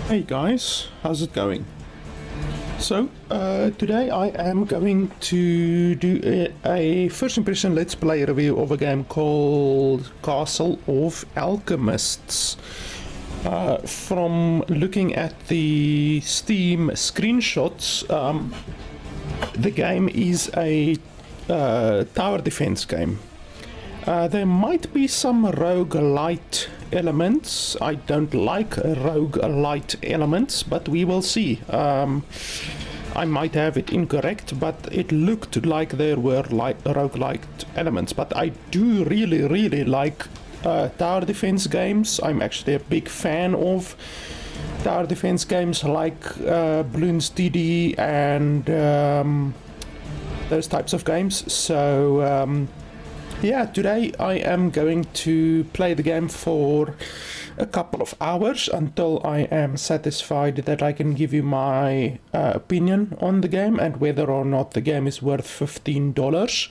Hey guys, how's it going? So, today I am going to do a first impression let's play review of a game called Castle of Alchemists. From looking at the Steam screenshots, the game is a tower defense game. There might be some roguelite elements. I don't like roguelite elements, but we will see. I might have it incorrect, but it looked like there were roguelite elements. But I do really like tower defense games. I'm actually a big fan of tower defense games like Bloons TD and those types of games. So yeah, today I am going to play the game for a couple of hours until I am satisfied that I can give you my opinion on the game and whether or not the game is worth $15.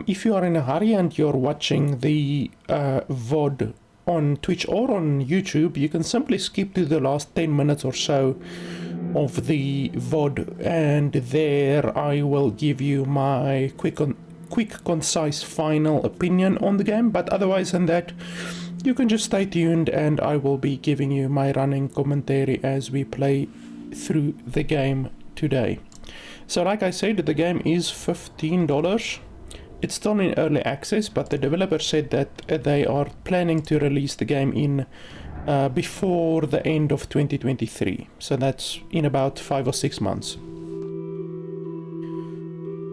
If you are in a hurry and you're watching the VOD on Twitch or on YouTube, you can simply skip to the last 10 minutes or so of the VOD, and there I will give you my quick, concise, final opinion on the game. But otherwise than that, you can just stay tuned and I will be giving you my running commentary as we play through the game today. So like I said, the game is $15. It's still in early access, but the developer said that they are planning to release the game in before the end of 2023. So that's in about 5 or 6 months.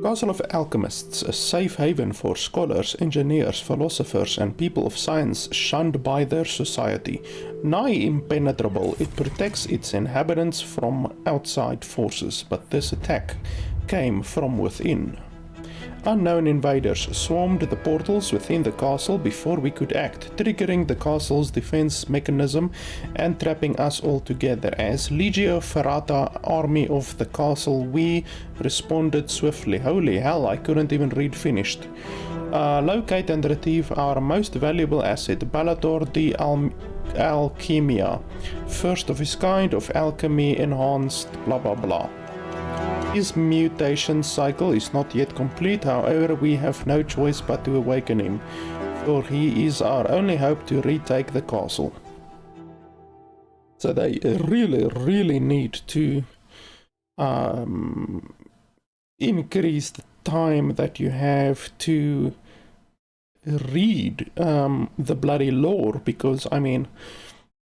Castle of Alchemists, a safe haven for scholars, engineers, philosophers, and people of science shunned by their society. Nigh impenetrable, it protects its inhabitants from outside forces, but this attack came from within. Unknown invaders swarmed the portals within the castle before we could act, triggering the castle's defense mechanism and trapping us all together. As Legio Ferrata, army of the castle, we responded swiftly. Holy hell, I couldn't even read finished. Locate and retrieve our most valuable asset, Ballator di Alchemia, first of his kind of alchemy enhanced blah blah blah. His mutation cycle is not yet complete, however we have no choice but to awaken him, for he is our only hope to retake the castle. So they really need to increase the time that you have to read the bloody lore, because I mean,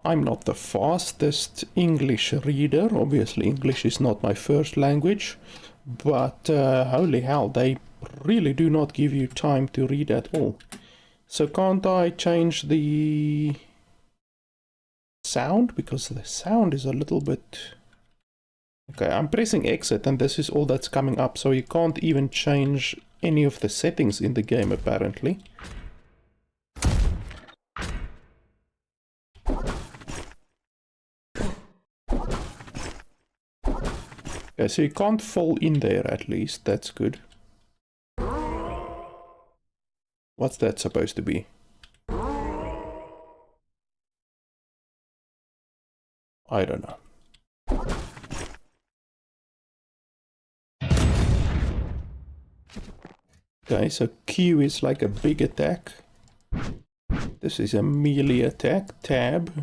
I'm not the fastest English reader. Obviously, English is not my first language, but holy hell, they really do not give you time to read at all. So can't I change the sound? Because the sound is a little bit... Okay, I'm pressing exit and this is all that's coming up, so you can't even change any of the settings in the game apparently. Okay, so you can't fall in there at least, that's good. What's that supposed to be? I don't know. Okay, so Q is like a big attack. This is a melee attack, tab.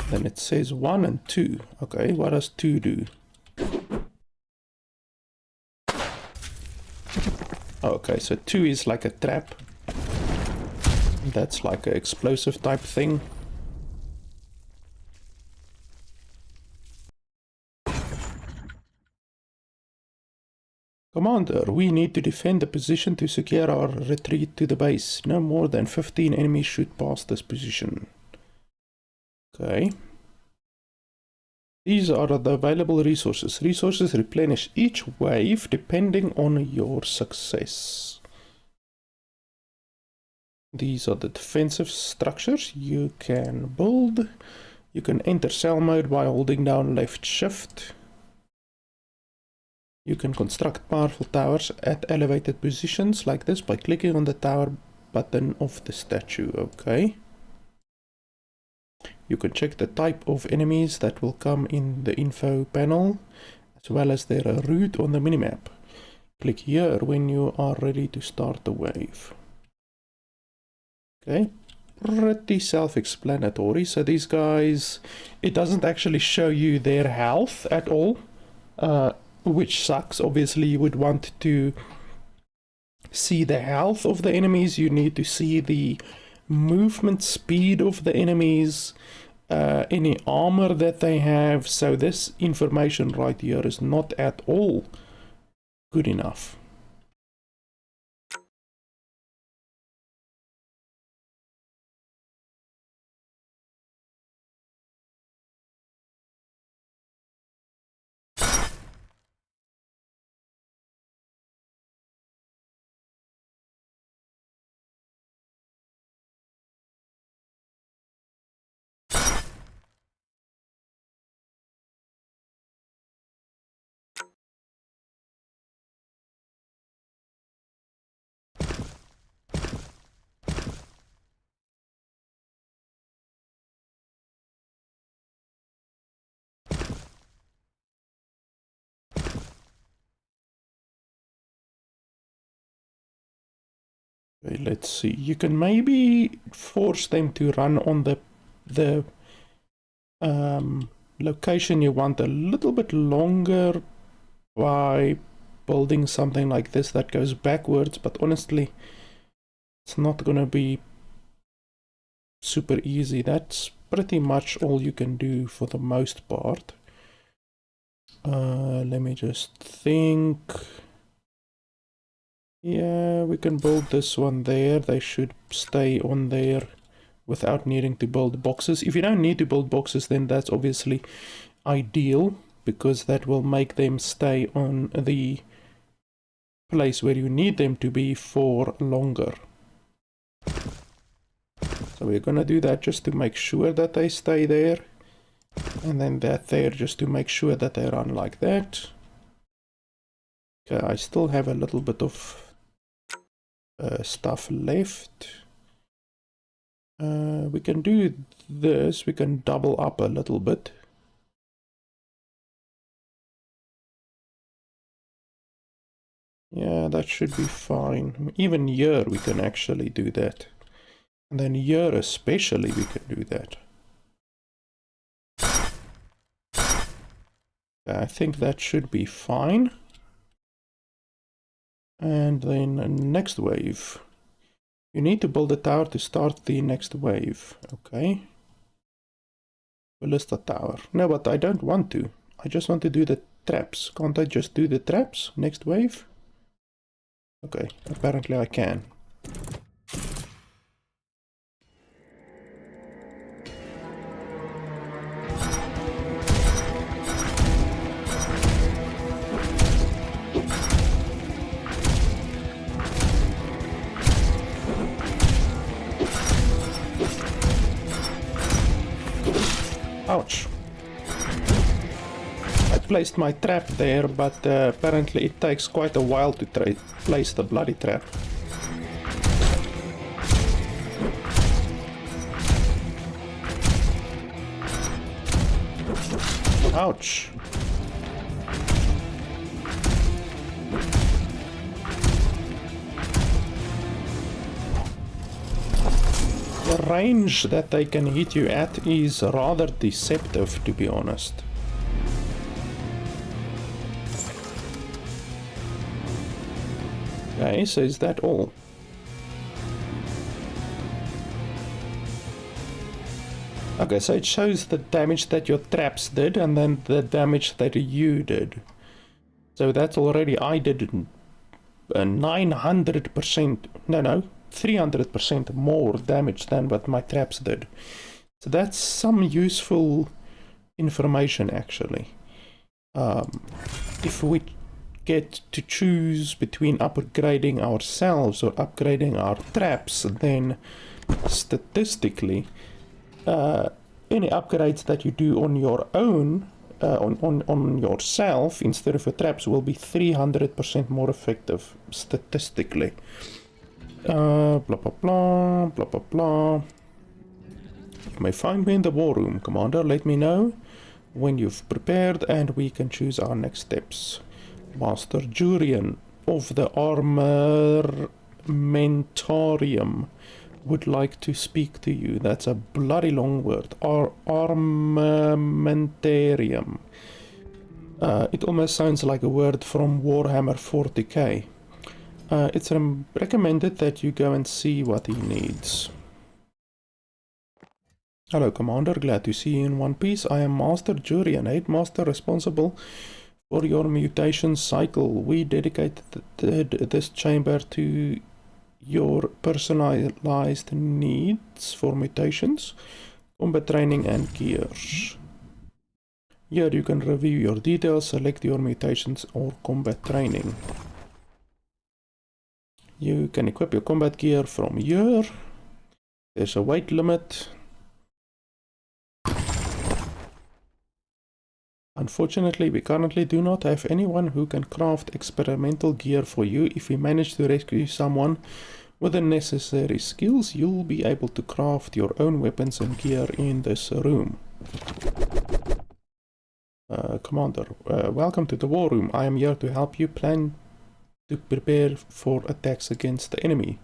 Then it says 1 and 2. Okay, what does 2 do? Okay, so 2 is like a trap. That's like an explosive type thing. Commander, we need to defend the position to secure our retreat to the base. No more than 15 enemies should pass this position. Okay. These are the available resources. Resources replenish each wave depending on your success. These are the defensive structures you can build. You can enter cell mode by holding down left shift. You can construct powerful towers at elevated positions like this by clicking on the tower button of the statue. Okay. You can check the type of enemies that will come in the info panel, as well as their route on the minimap. Click here when you are ready to start the wave. Okay, pretty self-explanatory. So these guys, it doesn't actually show you their health at all, which sucks. Obviously, you would want to see the health of the enemies. You need to see the movement speed of the enemies, any armor that they have. So this information right here is not at all good enough. Okay, let's see. You can maybe force them to run on the location you want a little bit longer by building something like this that goes backwards, but honestly, it's not gonna be super easy. That's pretty much all you can do for the most part. Let me just think. Yeah, we can build this one there. They should stay on there without needing to build boxes. If you don't need to build boxes, then that's obviously ideal, because that will make them stay on the place where you need them to be for longer. So we're gonna do that just to make sure that they stay there, and then that there just to make sure that they run like that. Okay, I still have a little bit of stuff left. We can do this. We can double up a little bit. Yeah, that should be fine. Even here we can actually do that. And then here especially we can do that. I think that should be fine. And then next wave. You need to build a tower to start the next wave. Okay. Ballista tower. No, but I don't want to. I just want to do the traps. Can't I just do the traps next wave? Okay, apparently I can. Ouch. I placed my trap there, but apparently it takes quite a while to place the bloody trap. Ouch. The range that they can hit you at is rather deceptive, to be honest. Okay, so is that all? Okay, so it shows the damage that your traps did and then the damage that you did. So that's already, I did 900%, no, 300% more damage than what my traps did. So that's some useful information actually. If we get to choose between upgrading ourselves or upgrading our traps, then statistically any upgrades that you do on your own, on yourself instead of your traps, will be 300% more effective statistically. Blah blah blah blah blah blah. You may find me in the war room, Commander. Let me know when you've prepared and we can choose our next steps. Master Jurian of the Armamentarium would like to speak to you. That's a bloody long word. Armamentarium. It almost sounds like a word from Warhammer 40k. It's recommended that you go and see what he needs. Hello, Commander. Glad to see you in one piece. I am Master Jurian, Headmaster responsible for your mutation cycle. We dedicated this chamber to your personalized needs for mutations, combat training and gears. Here you can review your details, select your mutations or combat training. You can equip your combat gear from here. There's a weight limit. Unfortunately, we currently do not have anyone who can craft experimental gear for you. If we manage to rescue someone with the necessary skills, you'll be able to craft your own weapons and gear in this room. Commander, welcome to the war room. I am here to help you plan to prepare for attacks against the enemy.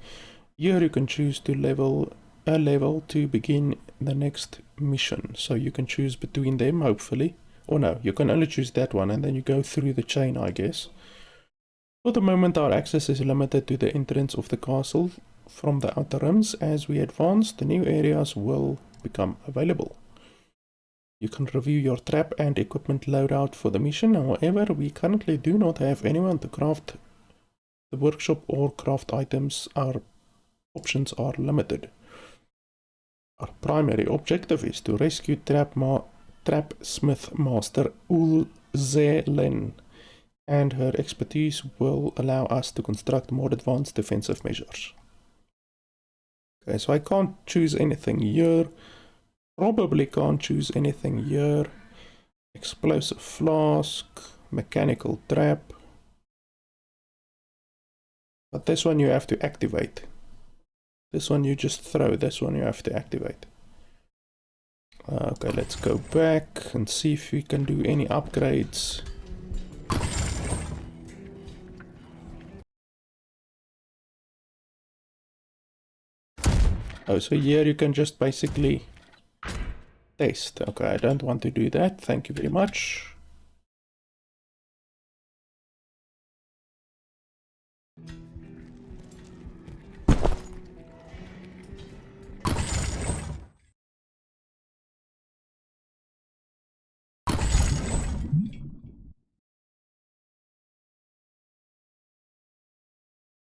Here you can choose to level to begin the next mission. So you can choose between them, hopefully. Or no, you can only choose that one and then you go through the chain, I guess. For the moment, our access is limited to the entrance of the castle from the outer rims. As we advance, the new areas will become available. You can review your trap and equipment loadout for the mission. However, we currently do not have anyone to craft the workshop or craft items. Our options are limited. Our primary objective is to rescue Trapsmith Master Ulzelen, and her expertise will allow us to construct more advanced defensive measures. Okay, so I can't choose anything here. Probably can't choose anything here. Explosive flask, mechanical trap. But this one you have to activate. This one you just throw, this one you have to activate. Okay, let's go back and see if we can do any upgrades. Oh, so here you can just basically test. Okay, I don't want to do that. Thank you very much.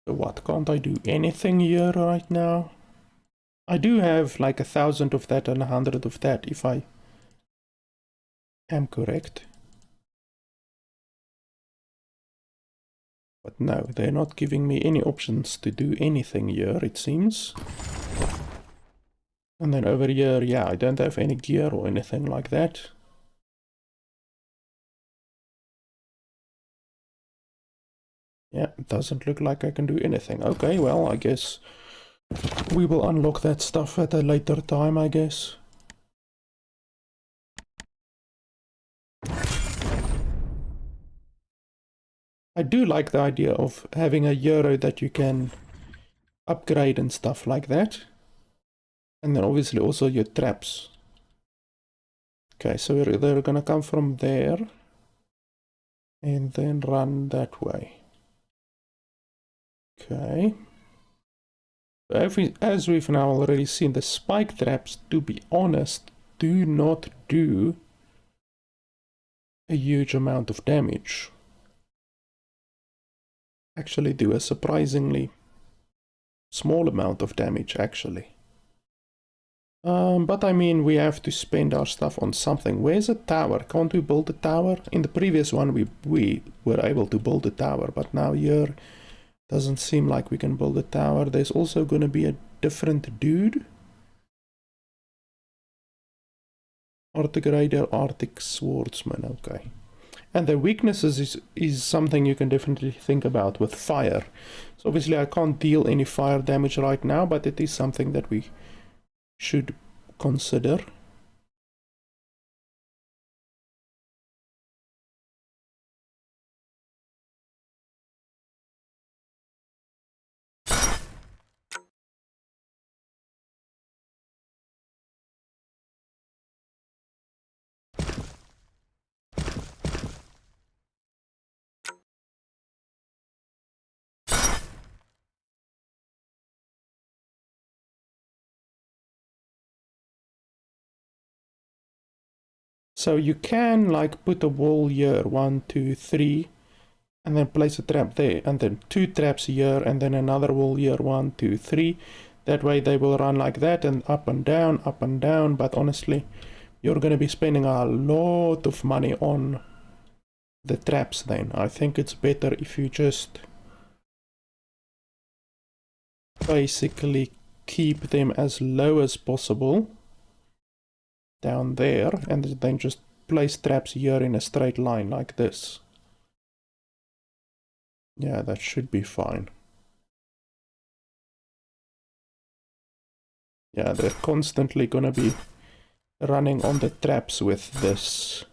So what, can't I do anything here right now? I do have like 1,000 of that and 100 of that, if I am correct. But no, they're not giving me any options to do anything here, it seems. And then over here, yeah, I don't have any gear or anything like that. Yeah, it doesn't look like I can do anything. Okay, well, I guess we will unlock that stuff at a later time, I guess. I do like the idea of having a hero that you can upgrade and stuff like that. And then obviously also your traps. Okay, so they're gonna come from there. And then run that way. Okay. As we've now already seen, the spike traps, to be honest, do not do a huge amount of damage. Actually do a surprisingly small amount of damage, actually. But I mean, we have to spend our stuff on something. Where's a tower? Can't we build a tower? In the previous one, we were able to build a tower, but now here doesn't seem like we can build a tower. There's also going to be a different dude. Arctic Arctic Swordsman, okay. And the weaknesses is something you can definitely think about with fire. So obviously I can't deal any fire damage right now, but it is something that we should consider. So you can like put a wall here, 1, 2, 3, and then place a trap there, and then 2 traps here, and then another wall here, 1, 2, 3. That way they will run like that, and up and down, but honestly, you're going to be spending a lot of money on the traps then. I think it's better if you just basically keep them as low as possible down there, and then just place traps here in a straight line like this. Yeah, that should be fine. Yeah, they're constantly gonna be running on the traps with this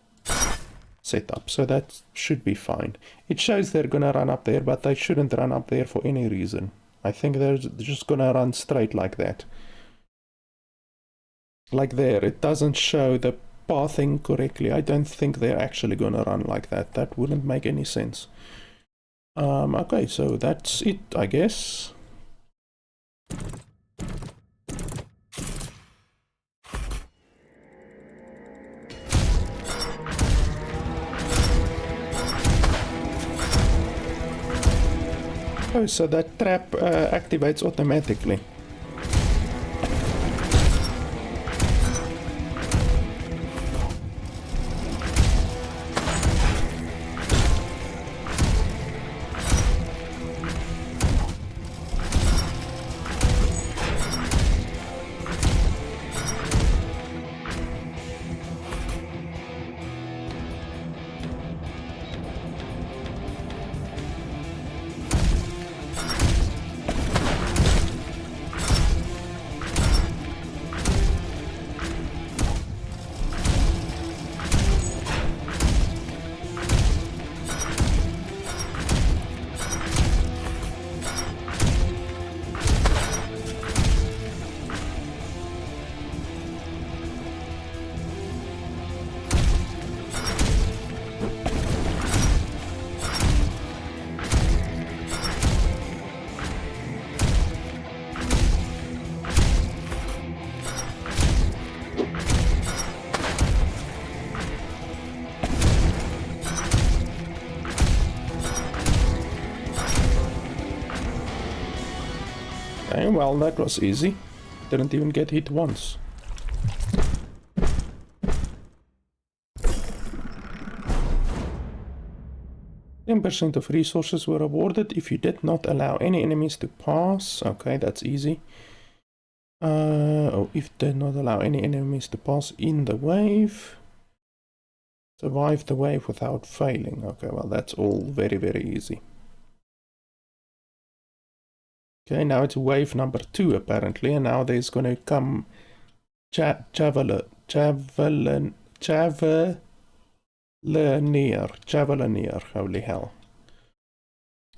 setup, so that should be fine. It shows they're gonna run up there, but they shouldn't run up there for any reason. I think they're just gonna run straight like that. Like there, it doesn't show the pathing correctly. I don't think they're actually gonna run like that. That wouldn't make any sense. Okay, so that's it, I guess. Oh, so that trap activates automatically. Okay, well, that was easy. Didn't even get hit once. %% of resources were awarded if you did not allow any enemies to pass. Okay, that's easy. If did not allow any enemies to pass in the wave. Survive the wave without failing. Okay, well, that's all very, very easy. Okay, now it's wave number 2 apparently, and now there's going to come Javelineer, holy hell.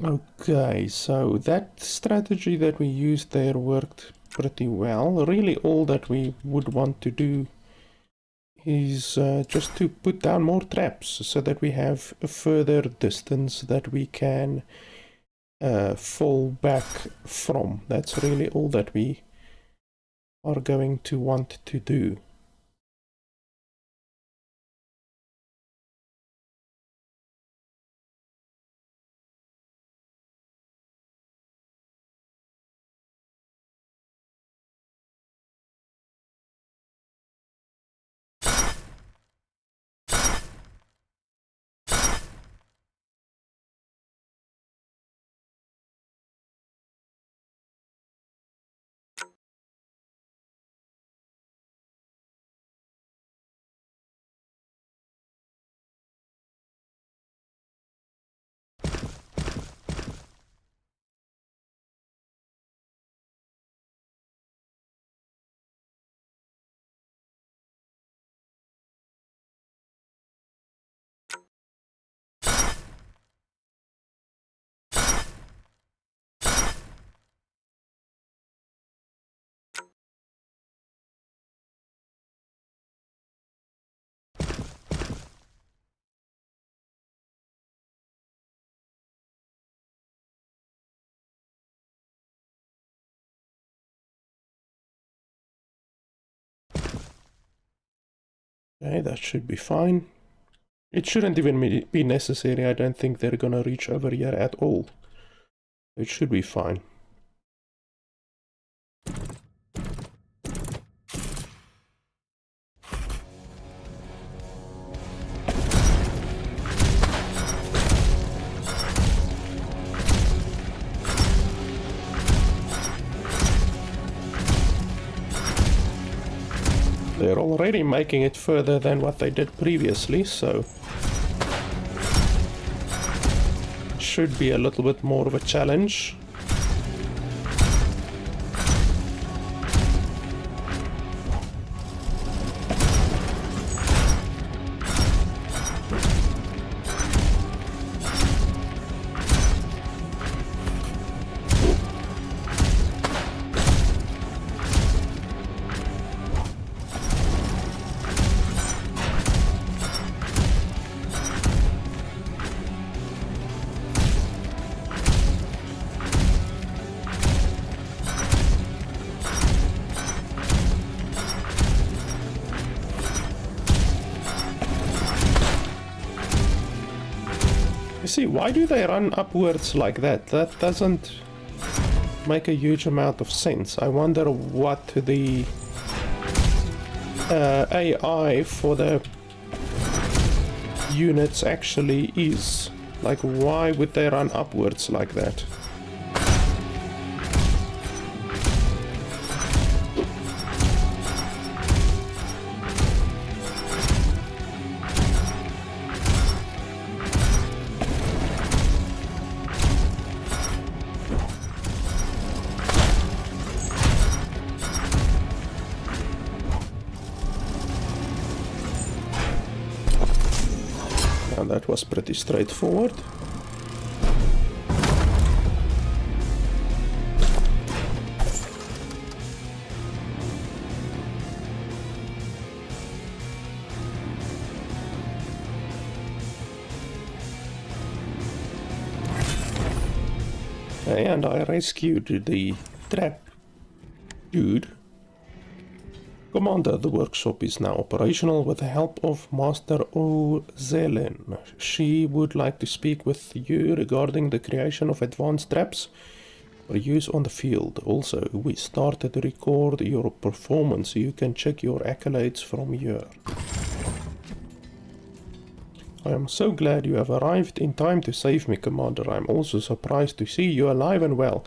Okay, so that strategy that we used there worked pretty well. Really all that we would want to do is just to put down more traps so that we have a further distance that we can fall back from. That's really all that we are going to want to do. Okay, that should be fine. It shouldn't even be necessary. I don't think they're gonna reach over here at all. It should be fine. They're already making it further than what they did previously, so should be a little bit more of a challenge. You see, why do they run upwards like that? That doesn't make a huge amount of sense. I wonder what the AI for the units actually is. Like, why would they run upwards like that? That was pretty straightforward. And I rescued the trap dude. Commander, the workshop is now operational with the help of Master Ozelen. She would like to speak with you regarding the creation of advanced traps for use on the field. Also, we started to record your performance. You can check your accolades from here. I am so glad you have arrived in time to save me, Commander. I'm also surprised to see you alive and well,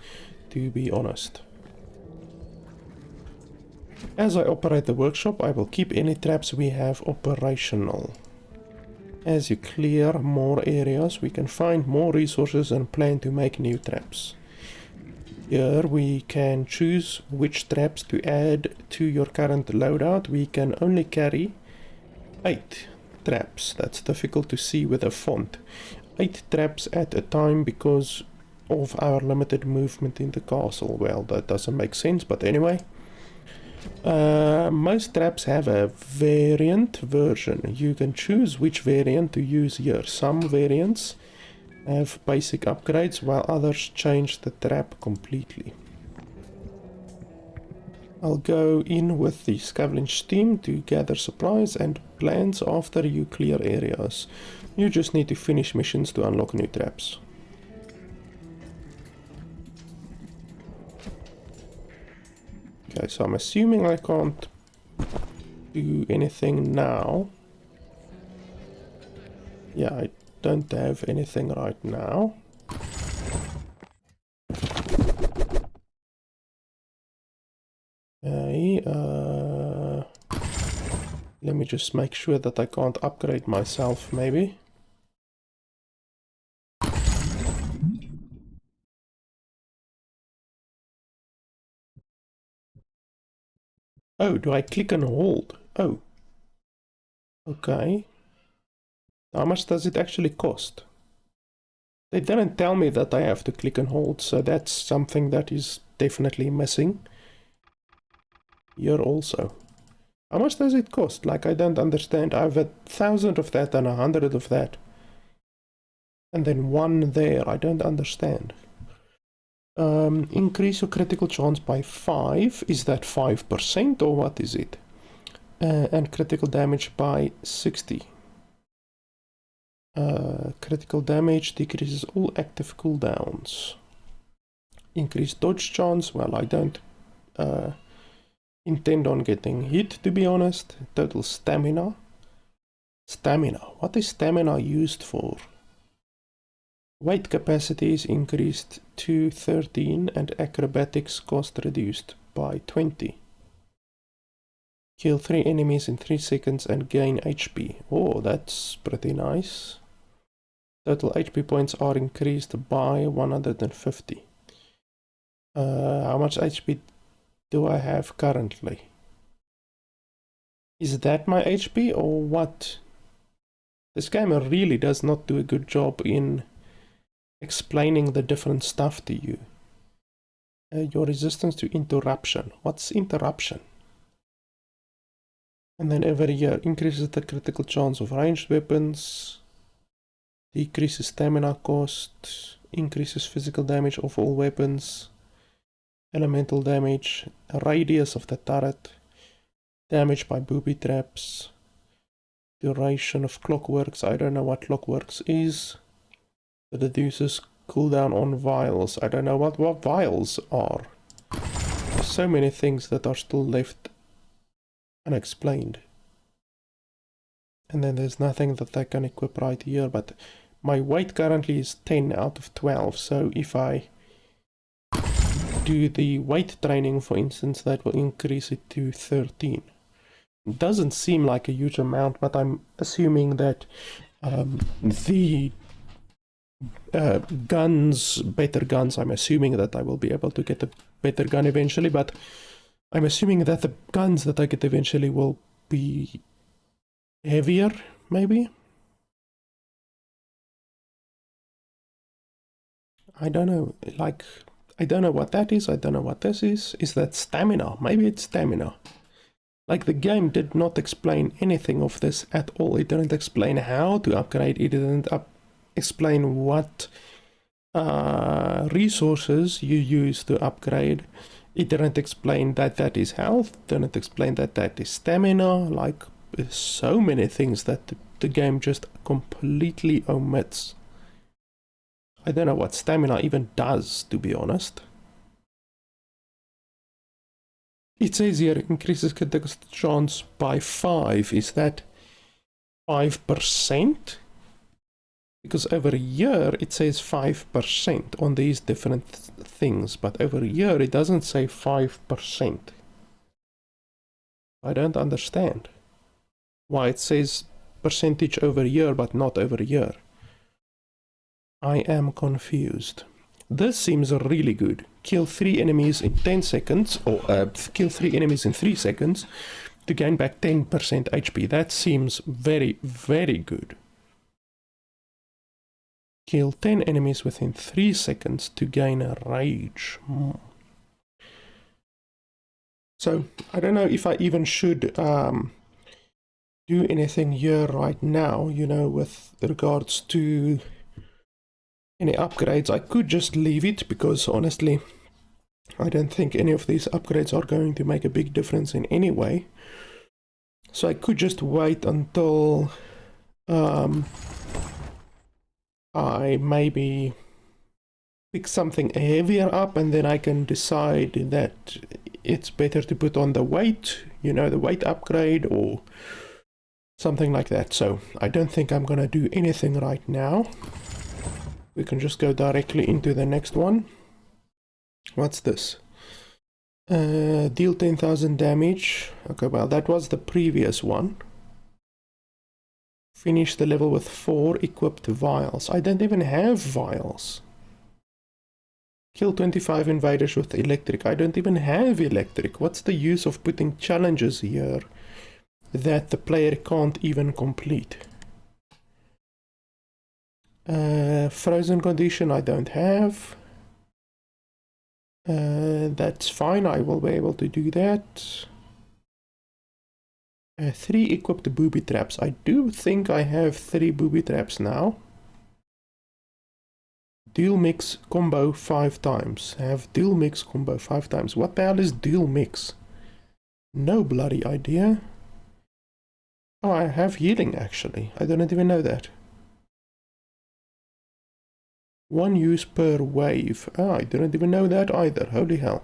to be honest. As I operate the workshop, I will keep any traps we have operational. As you clear more areas, we can find more resources and plan to make new traps. Here we can choose which traps to add to your current loadout. We can only carry 8 traps. That's difficult to see with a font. 8 traps at a time because of our limited movement in the castle. Well, that doesn't make sense, but anyway. Most traps have a variant version. You can choose which variant to use here. Some variants have basic upgrades, while others change the trap completely. I'll go in with the scavenge team to gather supplies and plans after you clear areas. You just need to finish missions to unlock new traps. Okay, so I'm assuming I can't do anything now. Yeah, I don't have anything right now. Okay, let me just make sure that I can't upgrade myself, maybe. Oh, do I click and hold? Oh. Okay. How much does it actually cost? They didn't tell me that I have to click and hold, so that's something that is definitely missing. Here also. How much does it cost? Like, I don't understand. I have 1,000 of that and 100 of that. And then 1 there. I don't understand. Increase your critical chance by 5. Is that 5% or what is it? and critical damage by 60. Critical damage decreases all active cooldowns. Increased dodge chance, well, I don't intend on getting hit, to be honest. Total stamina. Stamina, what is stamina used for? Weight capacity is increased to 13 and acrobatics cost reduced by 20. Kill 3 enemies in 3 seconds and gain HP. Oh, that's pretty nice. Total HP points are increased by 150. How much HP do I have currently? Is that my HP or what? This game really does not do a good job in explaining the different stuff to you. Your resistance to interruption. What's interruption? And then every year increases the critical chance of ranged weapons, decreases stamina cost, increases physical damage of all weapons, elemental damage, radius of the turret, damage by booby traps, duration of clockworks. I don't know what clockworks is. It reduces cooldown on vials. I don't know what vials are. There's so many things that are still left unexplained. And then there's nothing that I can equip right here, but my weight currently is 10 out of 12, so if I do the weight training, for instance, that will increase it to 13. It doesn't seem like a huge amount, but I'm assuming that the guns, better guns, I'm assuming that I will be able to get a better gun eventually, but I'm assuming that the guns that I get eventually will be heavier, maybe? I don't know, like, I don't know what that is, I don't know what this is. Is that stamina? Maybe it's stamina. Like, the game did not explain anything of this at all. It didn't explain how to upgrade, it didn't explain what resources you use to upgrade. It didn't explain that that is health, didn't explain that that is stamina. Like, there's so many things that the game just completely omits. I don't know what stamina even does, to be honest. It says here increases critical chance by 5. Is that 5%? Because over here it says 5% on these different things, but over here it doesn't say 5%. I don't understand why it says percentage over here but not over here. I am confused. This seems really good. Kill 3 enemies in 10 seconds, or kill 3 enemies in 3 seconds to gain back 10% HP. That seems very, very good. Kill 10 enemies within 3 seconds to gain a rage. So, I don't know if I even should do anything here right now, you know, with regards to any upgrades. I could just leave it, because honestly, I don't think any of these upgrades are going to make a big difference in any way. So I could just wait until I maybe pick something heavier up, and then I can decide that it's better to put on the weight, you know, the weight upgrade or something like that. So I don't think I'm gonna do anything right now. We can just go directly into the next one. What's this? Deal 10,000 damage. Okay, well, that was the previous one. Finish the level with 4 equipped vials. I don't even have vials. Kill 25 invaders with electric. I don't even have electric. What's the use of putting challenges here that the player can't even complete? Frozen condition I don't have. That's fine, I will be able to do that. 3 equipped booby traps. I do think I have 3 booby traps now. Dual mix combo 5 times. Have dual mix combo 5 times. What the hell is dual mix? No bloody idea. Oh, I have healing actually. I didn't even know that. 1 use per wave. Oh, I didn't even know that either. Holy hell.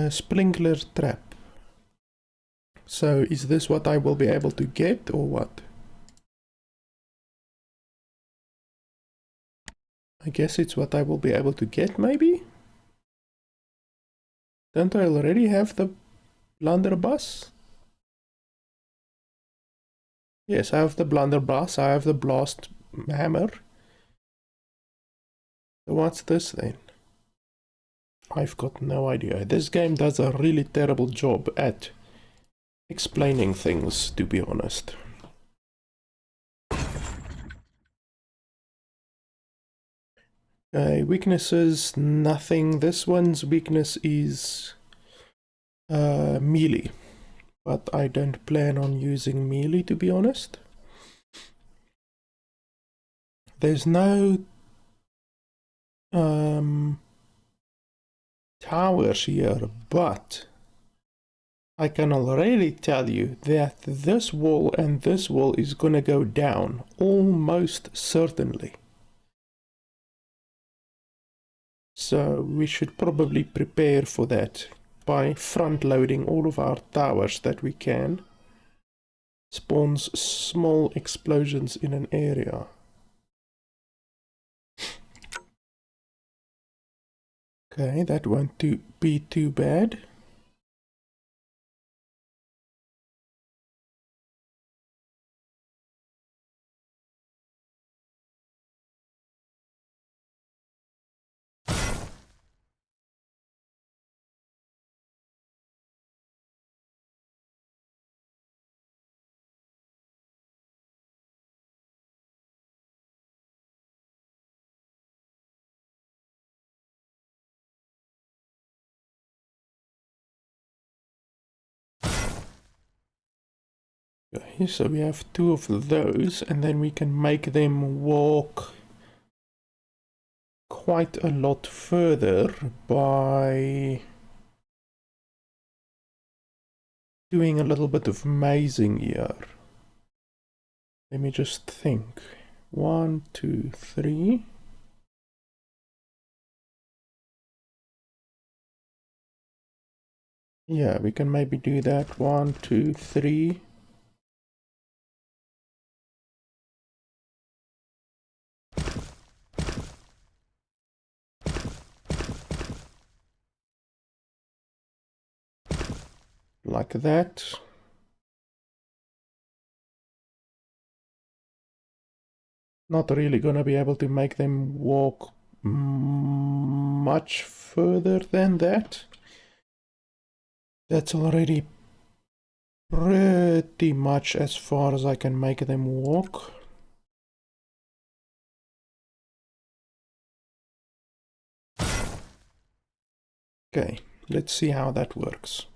Sprinkler trap. So is this what I will be able to get or what? I guess it's what I will be able to get maybe? Don't I already have the blunderbuss? Yes, I have the blunderbuss, I have the blast hammer. So what's this then? I've got no idea. This game does a really terrible job at explaining things, to be honest. Weaknesses, nothing. This one's weakness is melee. But I don't plan on using melee, to be honest. There's no towers here, but I can already tell you that this wall and this wall is gonna go down, almost certainly. So we should probably prepare for that by front-loading all of our towers that we can. Spawns small explosions in an area. Okay, that won't be too bad. Okay, so we have 2 of those, and then we can make them walk quite a lot further by doing a little bit of mazing here. Let me just think. 1, 2, 3. Yeah, we can maybe do that. 1, 2, 3. Like that. Not really gonna be able to make them walk much further than that. That's already pretty much as far as I can make them walk. Okay, let's see how that works.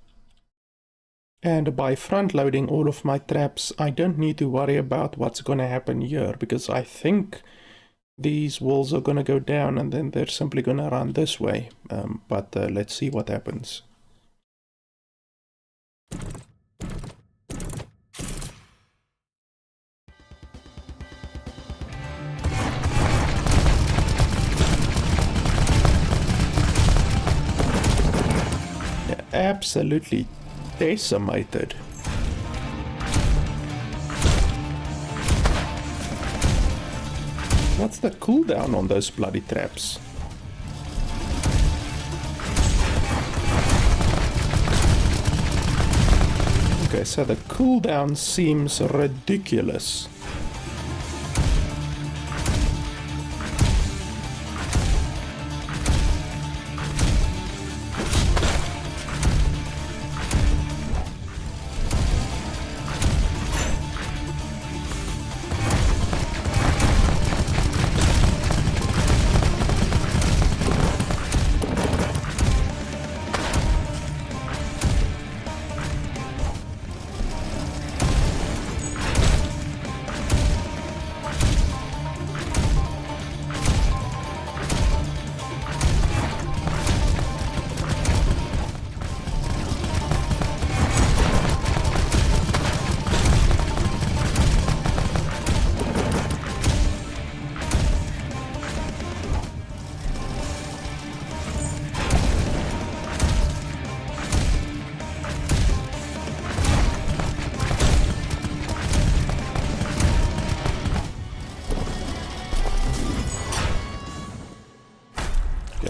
And by front loading all of my traps, I don't need to worry about what's gonna happen here, because I think these walls are gonna go down and then they're simply gonna run this way. But let's see what happens. Yeah, absolutely decimated. What's the cooldown on those bloody traps? Okay, so the cooldown seems ridiculous.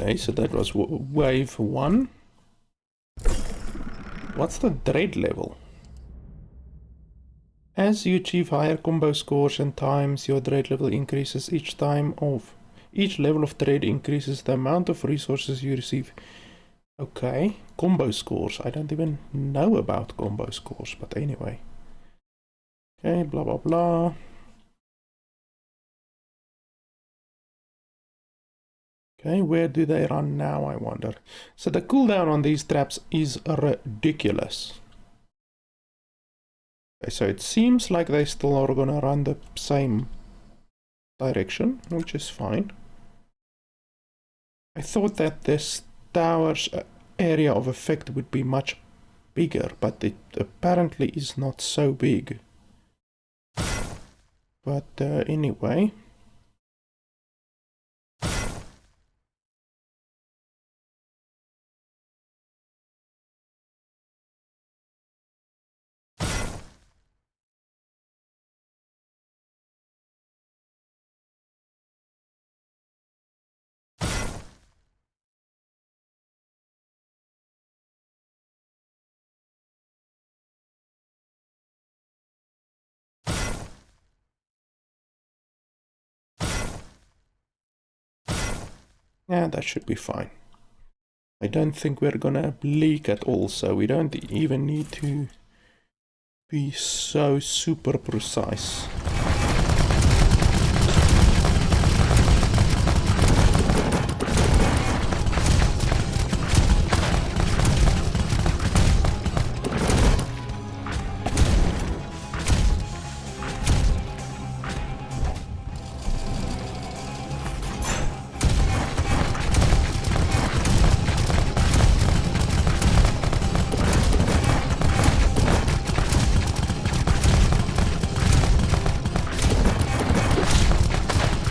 Okay, so that was wave 1. What's the dread level? As you achieve higher combo scores and times, your dread level increases each time of each level of dread increases the amount of resources you receive. Okay, combo scores. I don't even know about combo scores, but anyway. Okay, blah blah blah. Okay, where do they run now, I wonder? So the cooldown on these traps is ridiculous. Okay, so it seems like they still are gonna run the same direction, which is fine. I thought that this tower's area of effect would be much bigger, but it apparently is not so big. But anyway. Yeah, that should be fine. I don't think we're gonna leak at all, so we don't even need to be so super precise.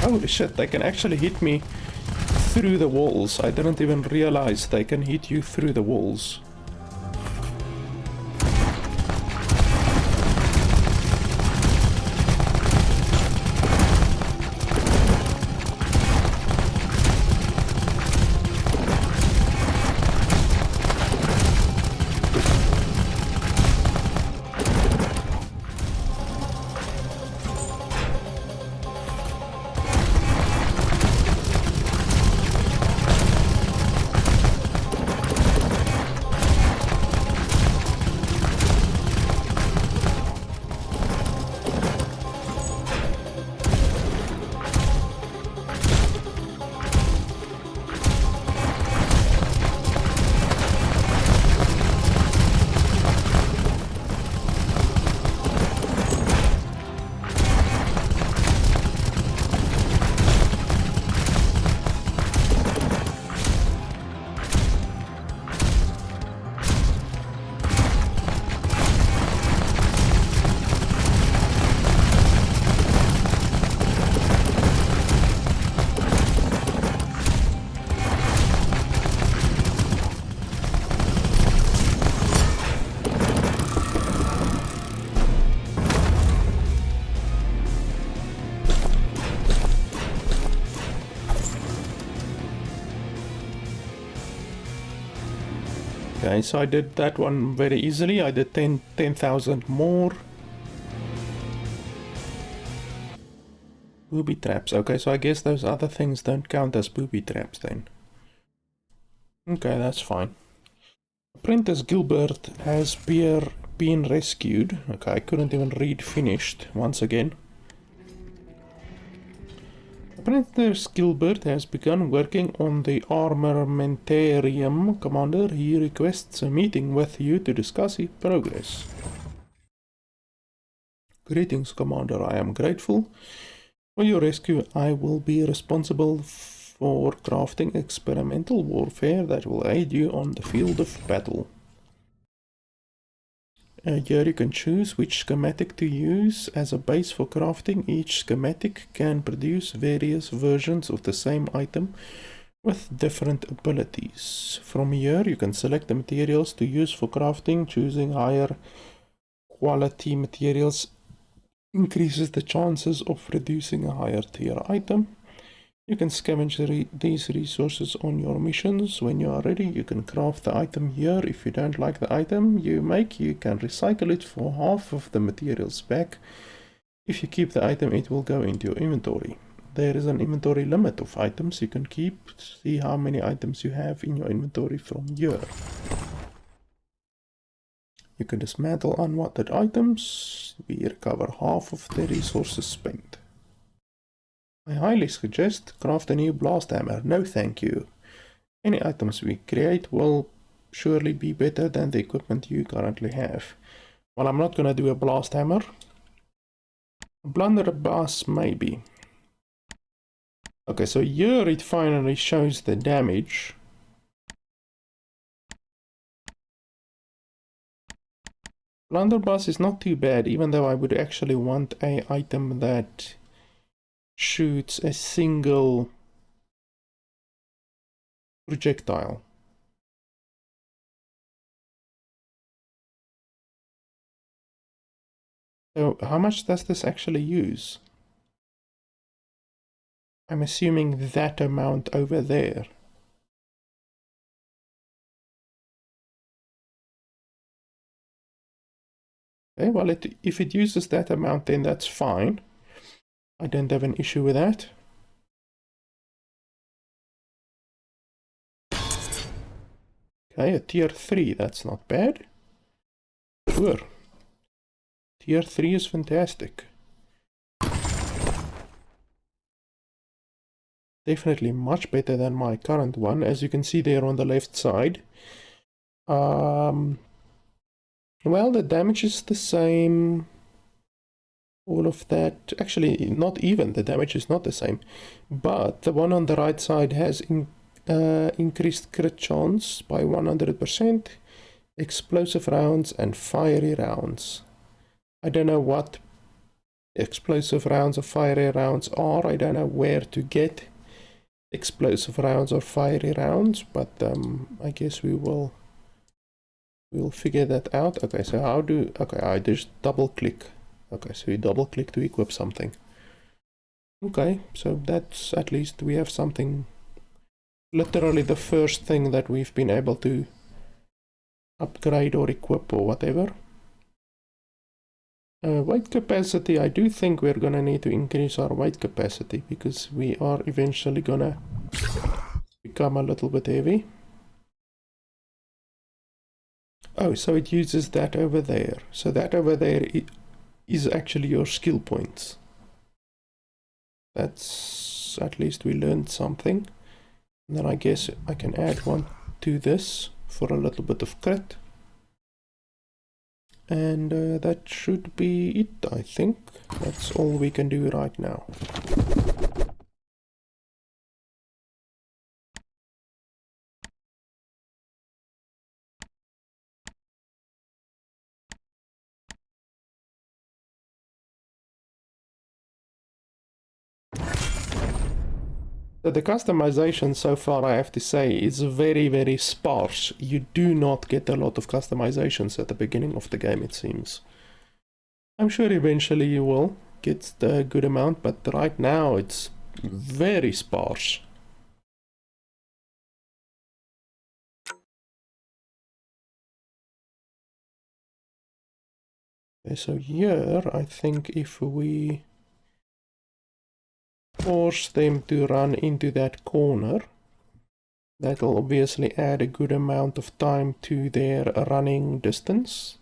Holy shit, they can actually hit me through the walls. I didn't even realize they can hit you through the walls. Okay, so I did that one very easily. I did 10,000 more. Booby traps. Okay, so I guess those other things don't count as booby traps then. Okay, that's fine. Apprentice Gilbert has been rescued. Okay, I couldn't even read finished once again. Apprentice Gilbert has begun working on the armamentarium. Commander, he requests a meeting with you to discuss his progress. Greetings, Commander. I am grateful for your rescue. I will be responsible for crafting experimental warfare that will aid you on the field of battle. Here you can choose which schematic to use as a base for crafting. Each schematic can produce various versions of the same item with different abilities. From here you can select the materials to use for crafting. Choosing higher quality materials increases the chances of producing a higher tier item. You can scavenge these resources on your missions. When you are ready, you can craft the item here. If you don't like the item you make, you can recycle it for half of the materials back. If you keep the item, it will go into your inventory. There is an inventory limit of items you can keep. See how many items you have in your inventory from here. You can dismantle unwanted items. We recover half of the resources spent. I highly suggest craft a new blast hammer. No thank you. Any items we create will surely be better than the equipment you currently have. Well, I'm not gonna do a blast hammer. A blunderbuss maybe. Okay, so here it finally shows the damage. Blunderbuss is not too bad, even though I would actually want an item that shoots a single projectile. So how much does this actually use? I'm assuming that amount over there. Okay, well, if it uses that amount, then that's fine. I don't have an issue with that. Okay, a tier 3, that's not bad. Sure. Tier 3 is fantastic. Definitely much better than my current one, as you can see there on the left side. Well, the damage is the same. All of that. Actually, not even. The damage is not the same. But the one on the right side has increased crit chance by 100%. Explosive rounds and fiery rounds. I don't know what explosive rounds or fiery rounds are. I don't know where to get explosive rounds or fiery rounds, but I guess we'll figure that out. Okay, so okay, I just double click. Okay, so you double click to equip something. Okay, so that's, at least we have something, literally the first thing that we've been able to upgrade or equip or whatever. Weight capacity, I do think we're gonna need to increase our weight capacity because we are eventually gonna become a little bit heavy. Oh, so it uses that over there. So that over there is actually your skill points. That's, at least we learned something. And then I guess I can add one to this for a little bit of crit. And that should be it, I think. That's all we can do right now. So the customization so far, I have to say, is very, very sparse. You do not get a lot of customizations at the beginning of the game, it seems. I'm sure eventually you will get the good amount, but right now it's very sparse. Okay, so here, I think if we force them to run into that corner, that will obviously add a good amount of time to their running distance.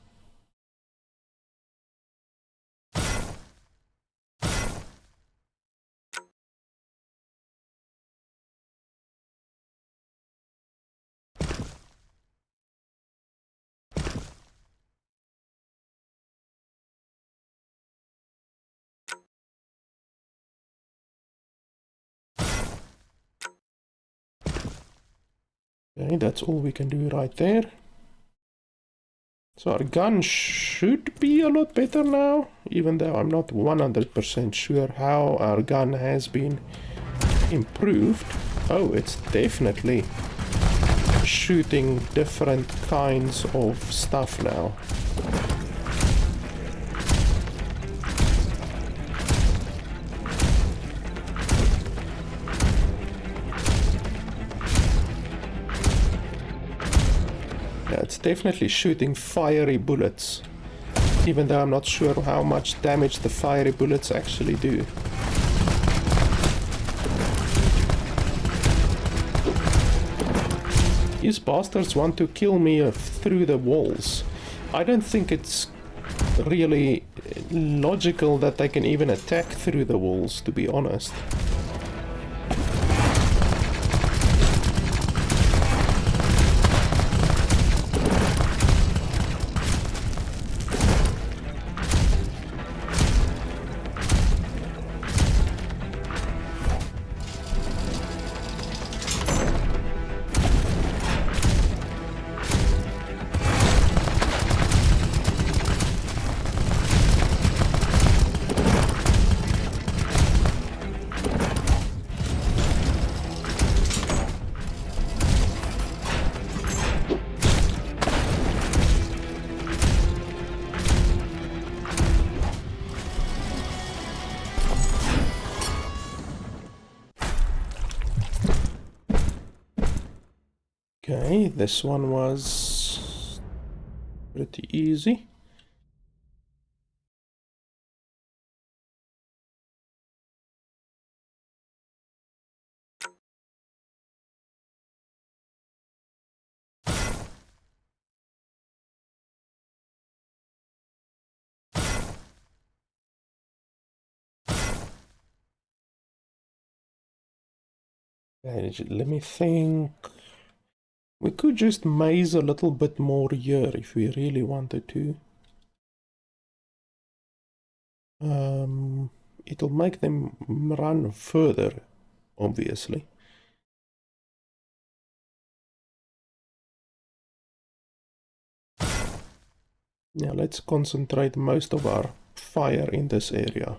Okay, that's all we can do right there. So our gun should be a lot better now, even though I'm not 100% sure how our gun has been improved. Oh, it's definitely shooting different kinds of stuff now. definitely shooting fiery bullets, even though I'm not sure how much damage the fiery bullets actually do. These bastards want to kill me through the walls. I don't think it's really logical that they can even attack through the walls, to be honest. Okay, this one was pretty easy. Okay, let me think. We could just maze a little bit more here if we really wanted to. It'll make them run further, obviously. Now let's concentrate most of our fire in this area.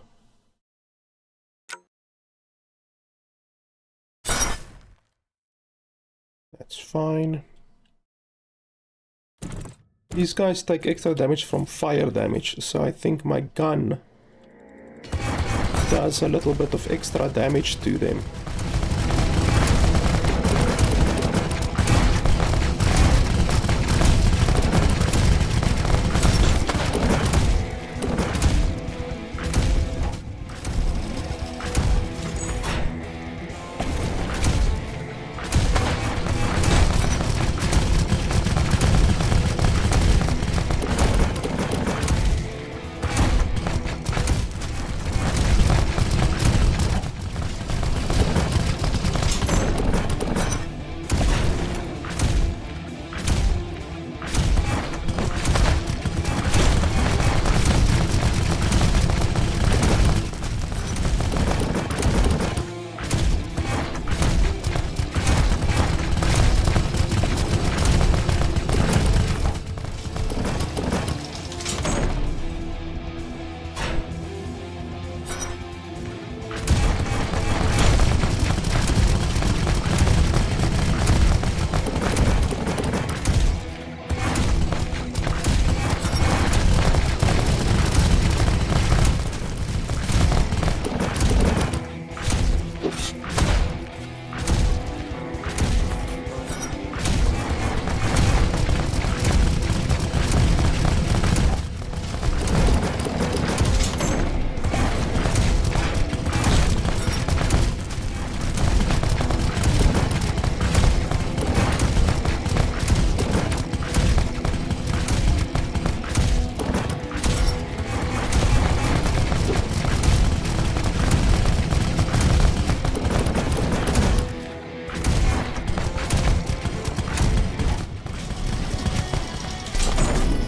That's fine. These guys take extra damage from fire damage, so I think my gun does a little bit of extra damage to them.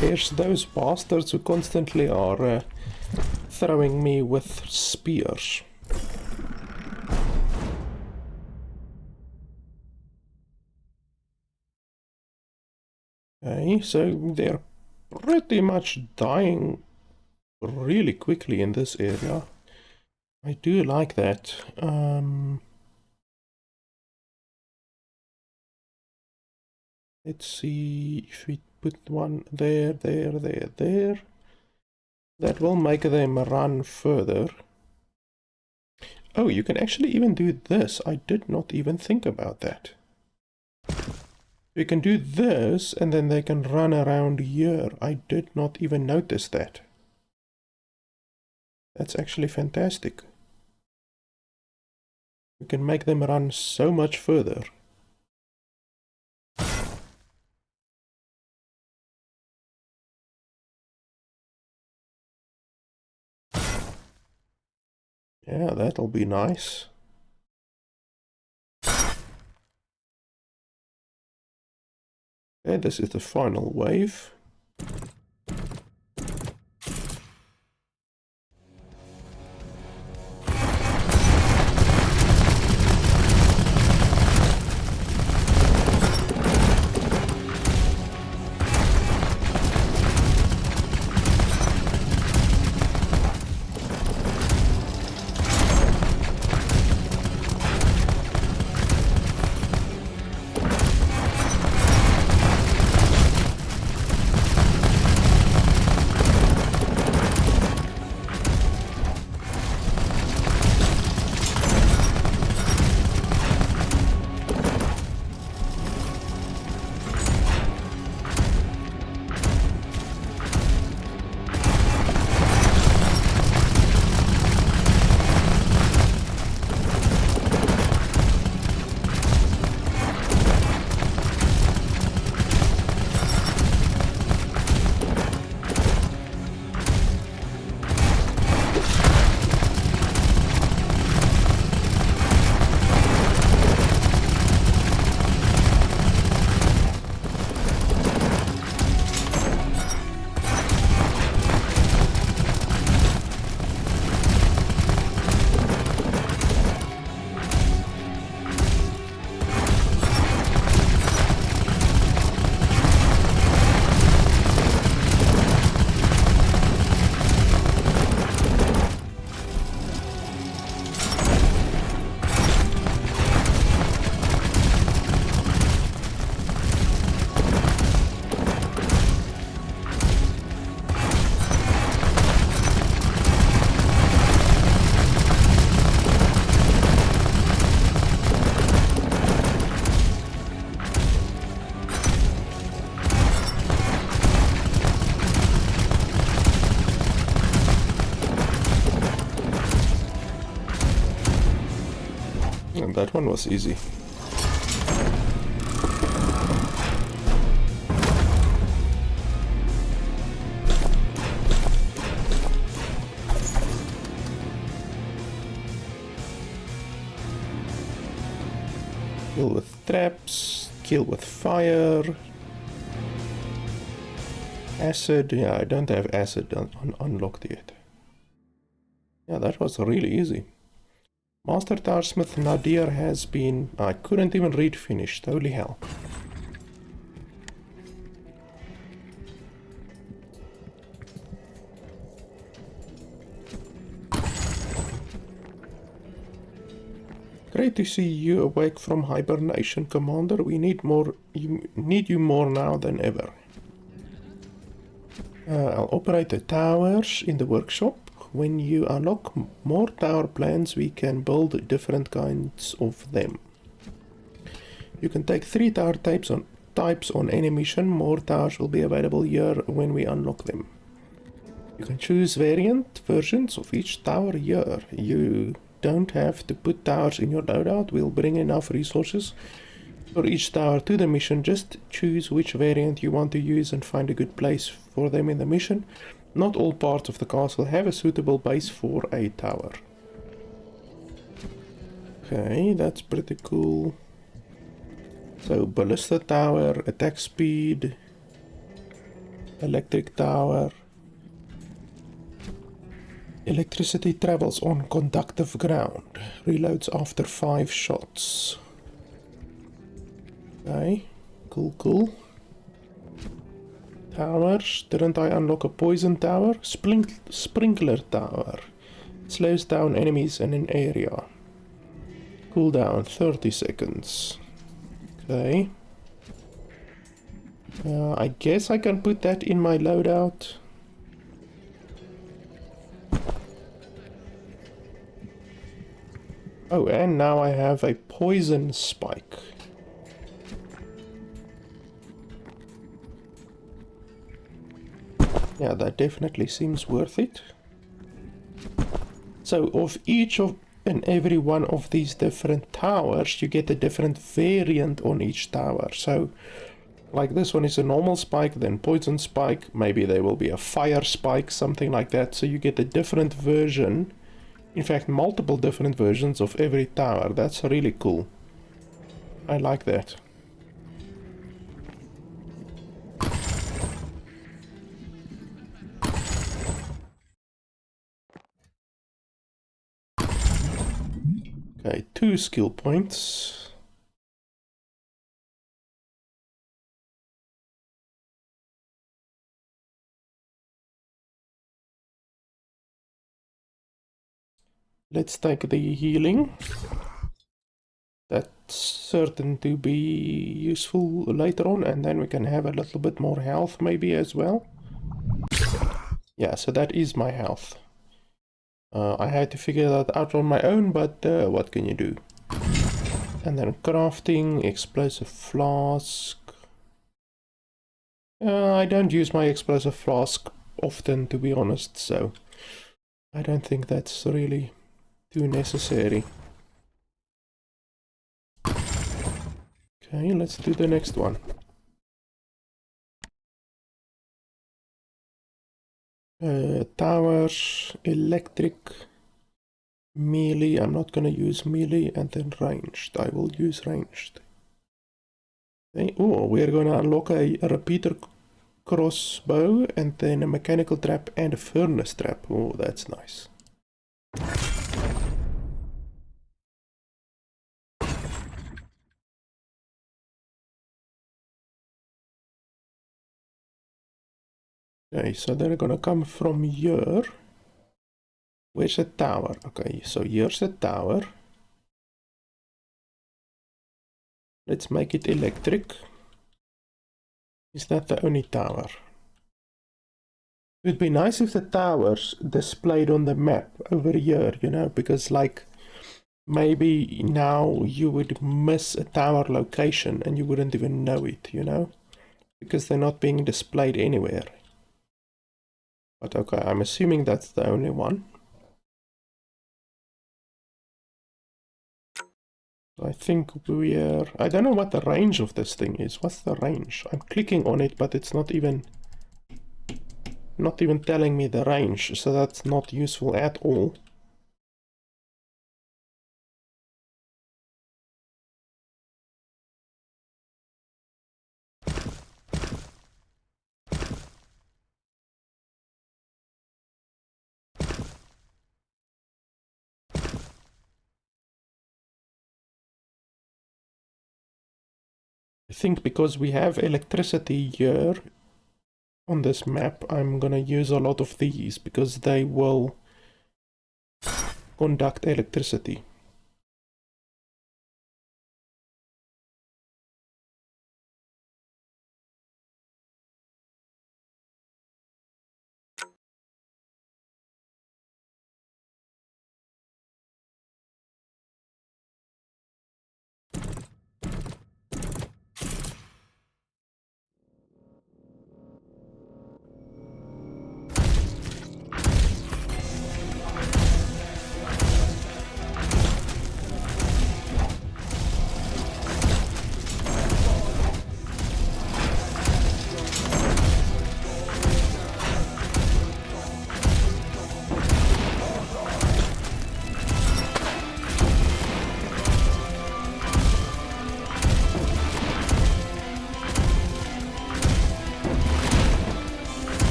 There's those bastards who constantly are throwing me with spears. Okay, so they're pretty much dying really quickly in this area. I do like that. Let's see if we put one there. That will make them run further. Oh, you can actually even do this. I did not even think about that. You can do this, and then they can run around here. I did not even notice that. That's actually fantastic. We can make them run so much further. Yeah, that'll be nice. Okay, this is the final wave. And that one was easy. Kill with traps, kill with fire. Acid, yeah, I don't have acid unlocked yet. Yeah, that was really easy. Master Tarsmith Nadir has been... I couldn't even read finished, holy hell. Great to see you awake from hibernation, Commander. We need you more now than ever. I'll operate the towers in the workshop. When you unlock more tower plans, we can build different kinds of them. You can take 3 tower types on any mission. More towers will be available here when we unlock them. You can choose versions of each tower here. You don't have to put towers in your loadout. We'll bring enough resources for each tower to the mission. Just choose which variant you want to use and find a good place for them in the mission. Not all parts of the castle have a suitable base for a tower. Okay, that's pretty cool. So, ballista tower, attack speed, electric tower. Electricity travels on conductive ground. Reloads after 5 shots. Okay, cool. Towers. Didn't I unlock a poison tower? Sprinkler tower. Slows down enemies in an area. Cooldown 30 seconds. Okay. I guess I can put that in my loadout. Oh, and now I have a poison spike. Yeah, that definitely seems worth it. So of each of and every one of these different towers, you get a different variant on each tower. So like this one is a normal spike, then poison spike, maybe there will be a fire spike, something like that. So you get a different version, in fact multiple different versions of every tower. That's really cool. I like that. Okay, 2 skill points. Let's take the healing. That's certain to be useful later on, and then we can have a little bit more health maybe as well. Yeah, so that is my health. I had to figure that out on my own, but what can you do? And then crafting, explosive flask. I don't use my explosive flask often, to be honest, so I don't think that's really too necessary. Okay, let's do the next one. Towers, electric, melee. I'm not gonna use melee, and then ranged. I will use ranged. Okay. Oh, we're gonna unlock a repeater crossbow, and then a mechanical trap and a furnace trap. Oh, that's nice. Okay, so they're gonna come from here. Where's the tower? Okay, so here's the tower. Let's make it electric. Is that the only tower? It would be nice if the towers displayed on the map over here, you know, because like maybe now you would miss a tower location and you wouldn't even know it, you know, because they're not being displayed anywhere. But okay, I'm assuming that's the only one. I think we're... I don't know what the range of this thing is. What's the range? I'm clicking on it, but it's not even telling me the range, so that's not useful at all. I think because we have electricity here on this map, I'm gonna use a lot of these because they will conduct electricity.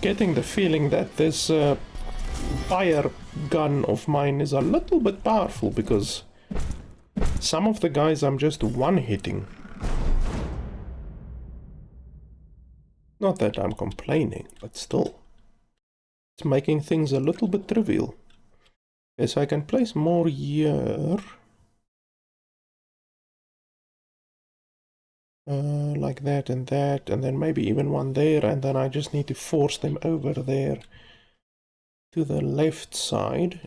getting the feeling that this fire gun of mine is a little bit powerful, because some of the guys I'm just one-hitting. Not that I'm complaining, but still. It's making things a little bit trivial. Okay, so I can place more here. Like that, and then maybe even one there, and then I just need to force them over there to the left side.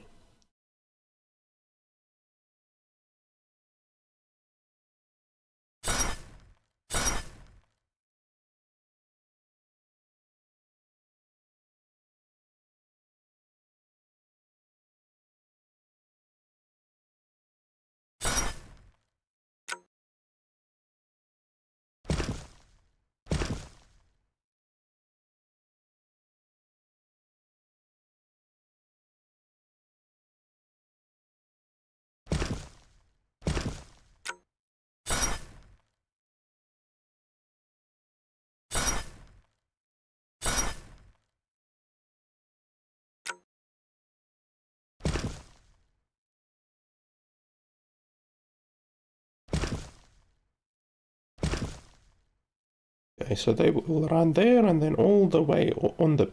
Okay, so they will run there and then all the way on the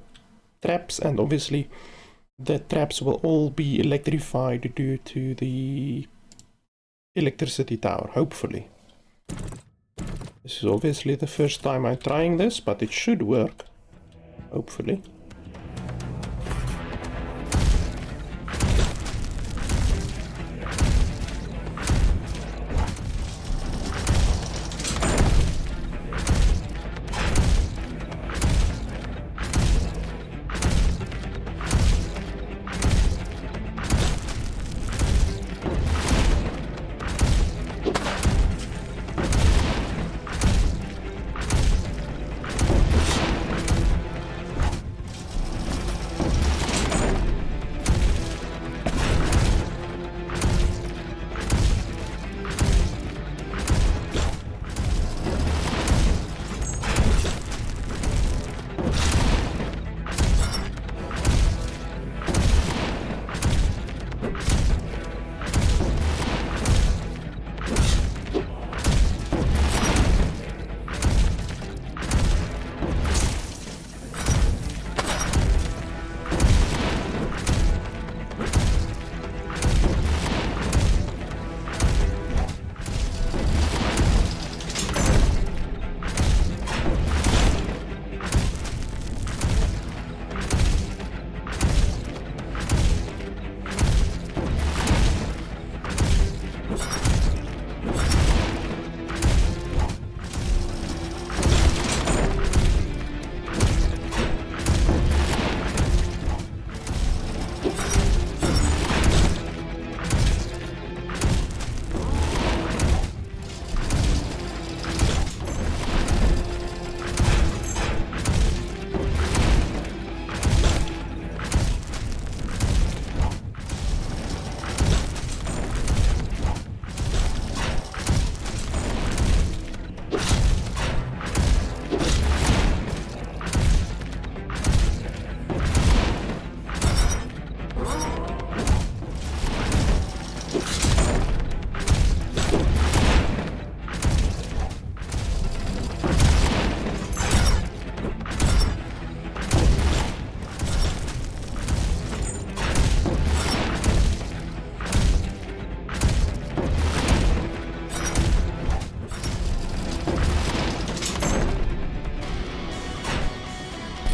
traps, and obviously the traps will all be electrified due to the electricity tower, hopefully. This is obviously the first time I'm trying this, but it should work, hopefully.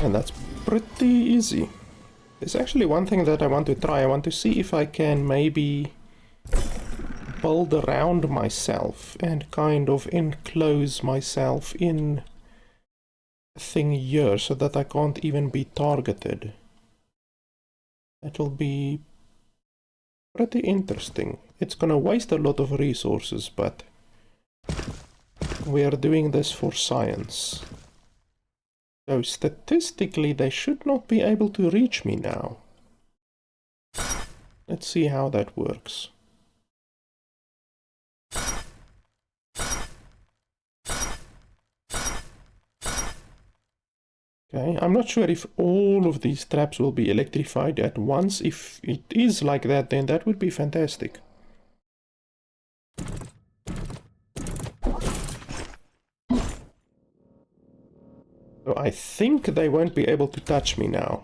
And that's pretty easy. There's actually one thing that I want to try. I want to see if I can maybe build around myself and kind of enclose myself in a thing here so that I can't even be targeted. That will be pretty interesting. It's gonna waste a lot of resources, but we are doing this for science. So statistically, they should not be able to reach me now. Let's see how that works. Okay, I'm not sure if all of these traps will be electrified at once. If it is like that, then that would be fantastic. So I think they won't be able to touch me now.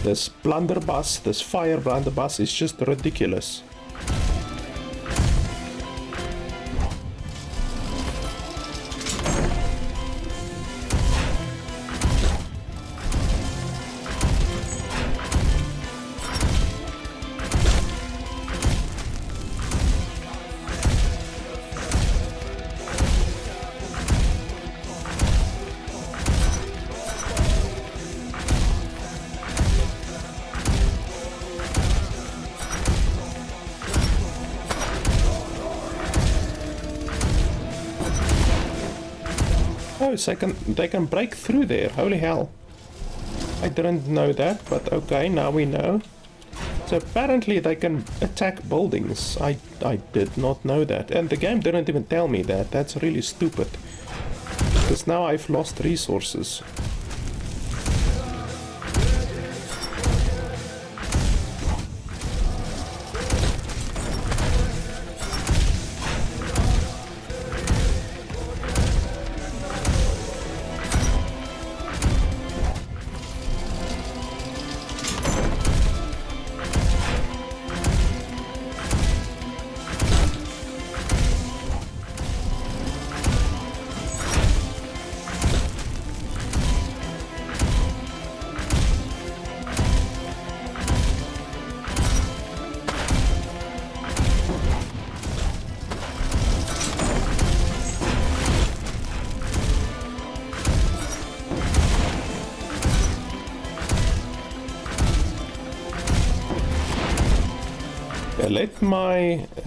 This blunderbuss, this fire blunderbuss is just ridiculous. Oh, so they can break through there. Holy hell. I didn't know that, but okay, now we know. So apparently they can attack buildings. I did not know that. And the game didn't even tell me that. That's really stupid. Because now I've lost resources.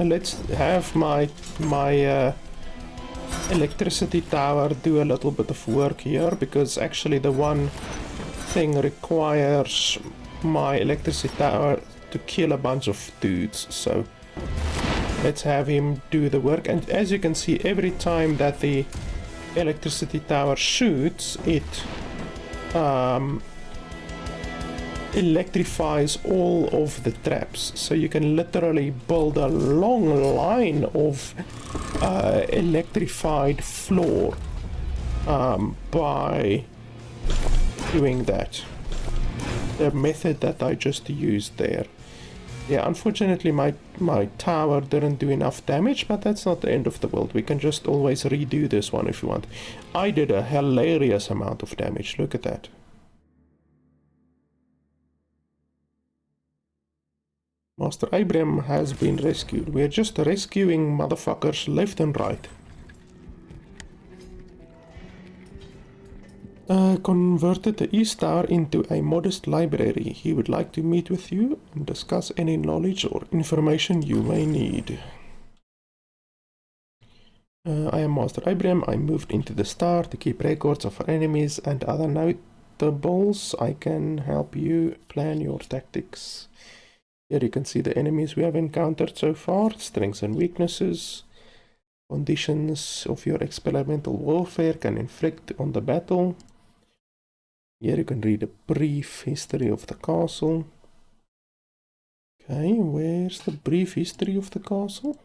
Let's have my electricity tower do a little bit of work here, because actually the one thing requires my electricity tower to kill a bunch of dudes. So let's have him do the work. And as you can see, every time that the electricity tower shoots, it electrifies all of the traps, so you can literally build a long line of electrified floor by doing that. The method that I just used there. Yeah, unfortunately my tower didn't do enough damage, but that's not the end of the world. We can just always redo this one if you want. I did a hilarious amount of damage, look at that. Master Abraham has been rescued. We're just rescuing motherfuckers left and right. Converted the East Tower into a modest library. He would like to meet with you and discuss any knowledge or information you may need. I am Master Abraham. I moved into the Star to keep records of our enemies and other notables. I can help you plan your tactics. Here you can see the enemies we have encountered so far, strengths and weaknesses. Conditions of your experimental warfare can inflict on the battle. Here you can read a brief history of the castle. Okay, where's the brief history of the castle?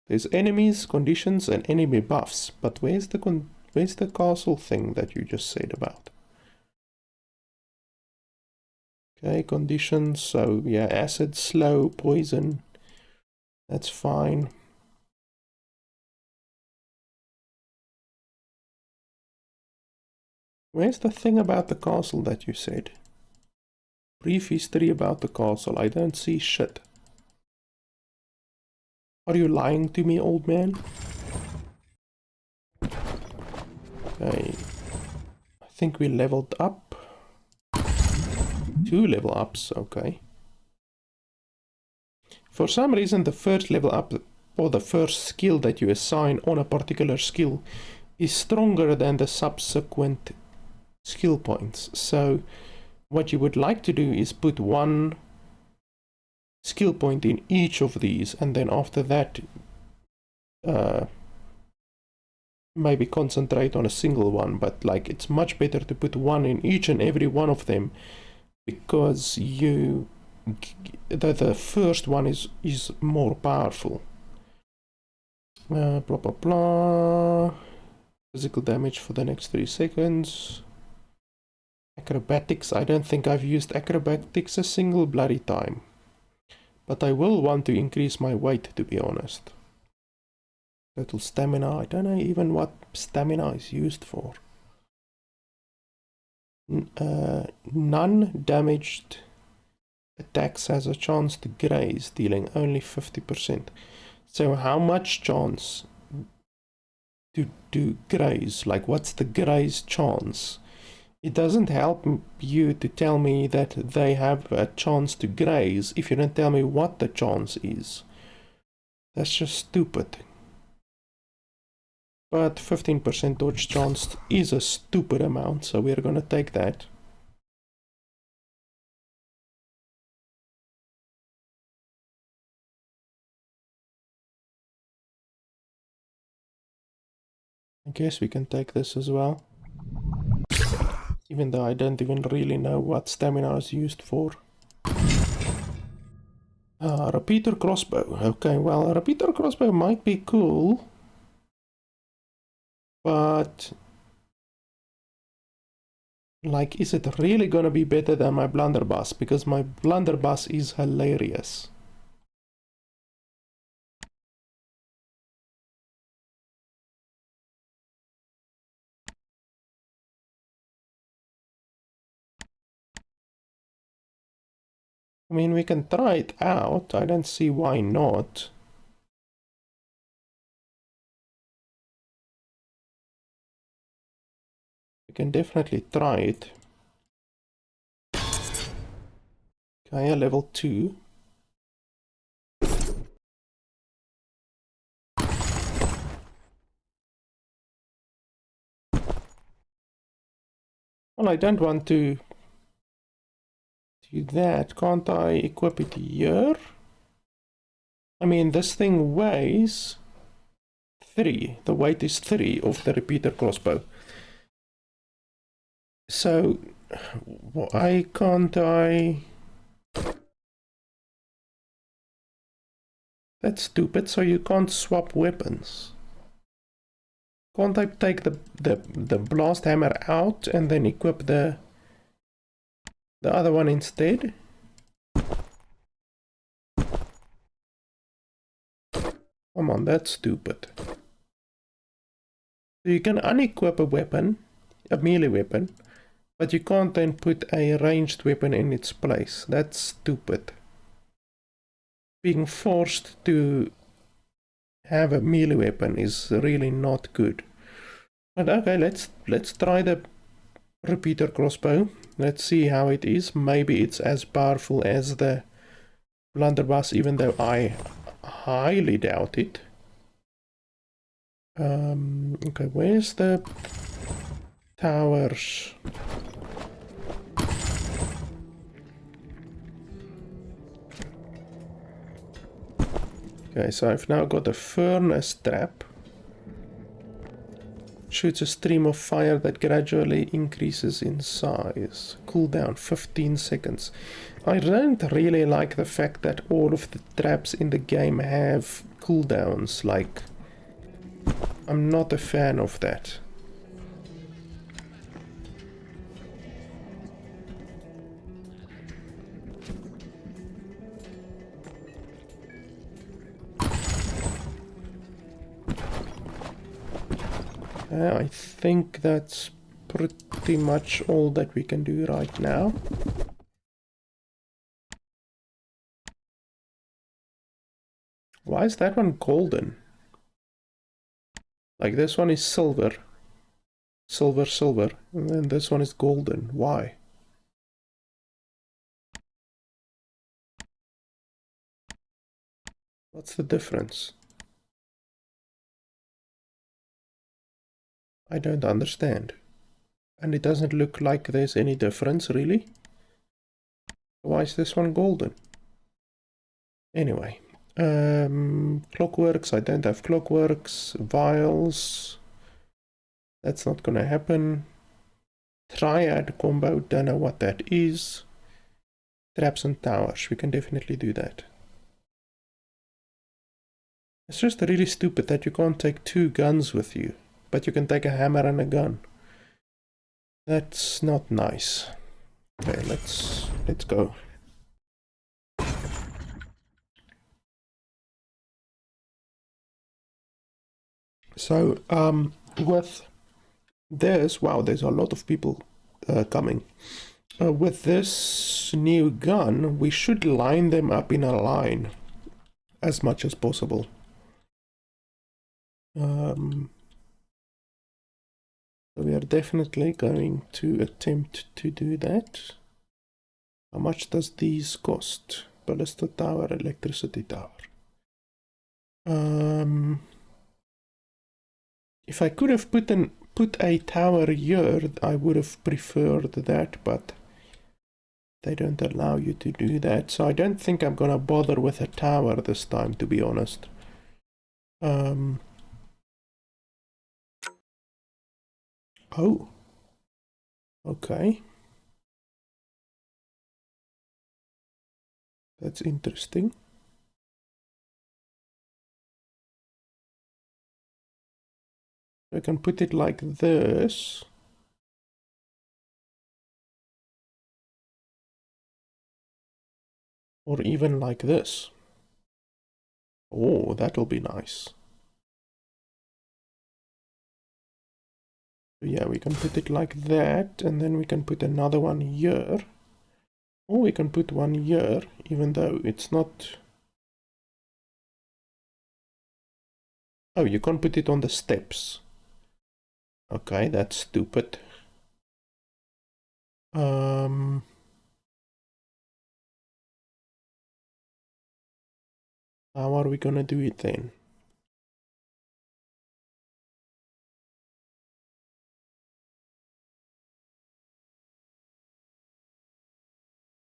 There's enemies, conditions, and enemy buffs, but where's the castle thing that you just said about? Okay, conditions, so yeah, acid, slow, poison, that's fine. Where's the thing about the castle that you said? Brief history about the castle, I don't see shit. Are you lying to me, old man? Okay, I think we leveled up. 2 level ups, okay. For some reason, the first level up or the first skill that you assign on a particular skill is stronger than the subsequent skill points. So what you would like to do is put 1 skill point in each of these, and then after that maybe concentrate on a single one. But like, it's much better to put 1 in each and every one of them, because the first one is more powerful. Blah blah blah. Physical damage for the next 3 seconds. Acrobatics, I don't think I've used acrobatics a single bloody time, but I will want to increase my weight, to be honest. Total stamina, I don't know even what stamina is used for. Non-damaged attacks has a chance to graze, dealing only 50%. So how much chance to do graze? Like, what's the graze chance? It doesn't help you to tell me that they have a chance to graze if you don't tell me what the chance is. That's just stupid. But 15% dodge chance is a stupid amount, so we're gonna take that. I guess we can take this as well. Even though I don't even really know what stamina is used for. Repeater crossbow. Okay, well, a repeater crossbow might be cool, but like, is it really gonna be better than my blunderbuss? Because my blunderbuss is hilarious. I mean, we can try it out. I don't see why not. We can definitely try it. Okay, level 2. Well, I don't want to do that. Can't I equip it here? I mean, this thing weighs 3. The weight is 3 of the repeater crossbow. So, why can't I... That's stupid, so you can't swap weapons. Can't I take the blast hammer out and then equip the other one instead? Come on, that's stupid. So you can unequip a weapon, a melee weapon, but you can't then put a ranged weapon in its place. That's stupid. Being forced to have a melee weapon is really not good. But okay, let's try the repeater crossbow. Let's see how it is. Maybe it's as powerful as the blunderbuss, even though I highly doubt it. Okay, where's the towers? Okay, so I've now got a furnace trap. Shoots a stream of fire that gradually increases in size. Cooldown 15 seconds. I don't really like the fact that all of the traps in the game have cooldowns. Like, I'm not a fan of that. I think that's pretty much all that we can do right now. Why is that one golden? Like, this one is silver. silver, silver, and then this one is golden. Why? What's the difference? I don't understand. And it doesn't look like there's any difference, really. Why is this one golden? Anyway, clockworks, I don't have clockworks. Vials, that's not gonna happen. Triad combo, don't know what that is. Traps and towers, we can definitely do that. It's just really stupid that you can't take 2 guns with you, but you can take a hammer and a gun. That's not nice. Okay, let's go. So, with this, wow, there's a lot of people coming. With this new gun, we should line them up in a line as much as possible. So we are definitely going to attempt to do that. How much does these cost? Ballista tower, electricity tower. If I could have put a tower here, I would have preferred that, but they don't allow you to do that, so I don't think I'm gonna bother with a tower this time, to be honest. Oh. Okay. That's interesting. I can put it like this. Or even like this. Oh, that'll be nice. Yeah, we can put it like that, and then we can put another one here. Or we can put one here, even though it's not... Oh, you can't put it on the steps. Okay, that's stupid. How are we gonna do it then?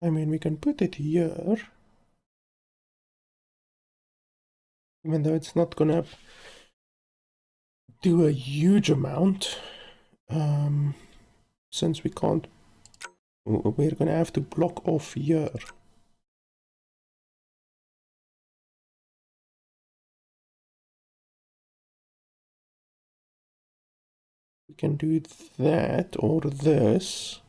I mean, we can put it here. Even though it's not gonna do a huge amount. Since we can't... We're gonna have to block off here. We can do that or this.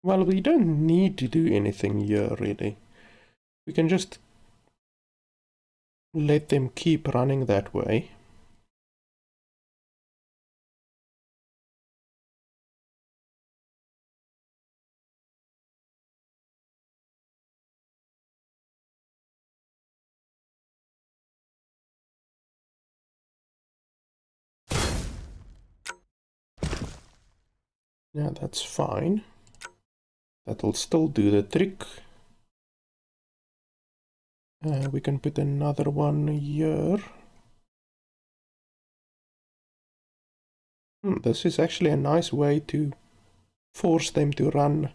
Well, we don't need to do anything here, really. We can just let them keep running that way. Yeah, that's fine. That'll still do the trick. We can put another one here. This is actually a nice way to force them to run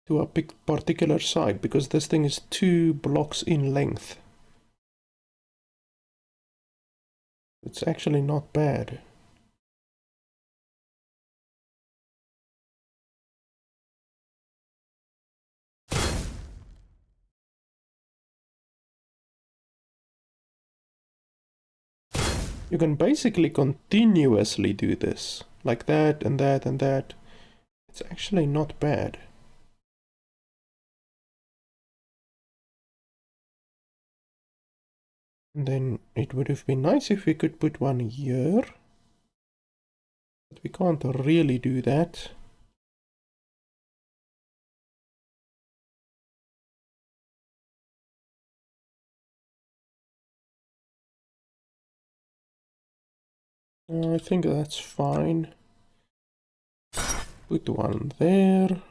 to a particular side, because this thing is 2 blocks in length. It's actually not bad. You can basically continuously do this, like that and that and that. It's actually not bad. And then it would have been nice if we could put one here. But we can't really do that. I think that's fine. Put one there.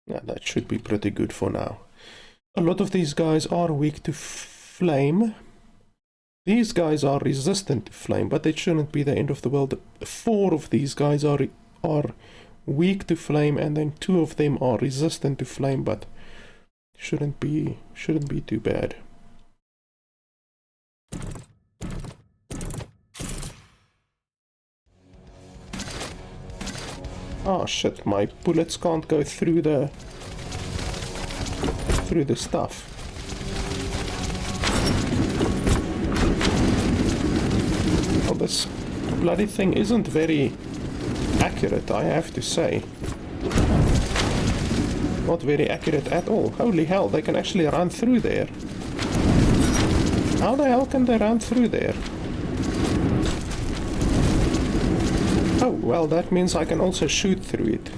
Yeah, that should be pretty good for now. A lot of these guys are weak to flame. These guys are resistant to flame, but it shouldn't be the end of the world. 4 of these guys are weak to flame, and then 2 of them are resistant to flame, but shouldn't be too bad. Oh shit, my bullets can't go through the stuff. Well, this bloody thing isn't very accurate, I have to say. Not very accurate at all. Holy hell, they can actually run through there. How the hell can they run through there? Oh, well, that means I can also shoot through it.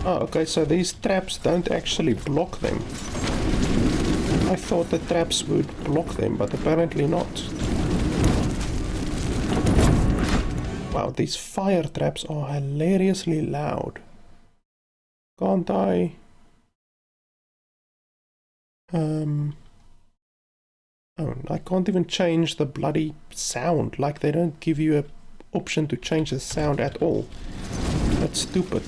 Oh, okay, so these traps don't actually block them. I thought the traps would block them, but apparently not. Wow, these fire traps are hilariously loud. Can't I? Oh, I can't even change the bloody sound. Like, they don't give you an option to change the sound at all. That's stupid.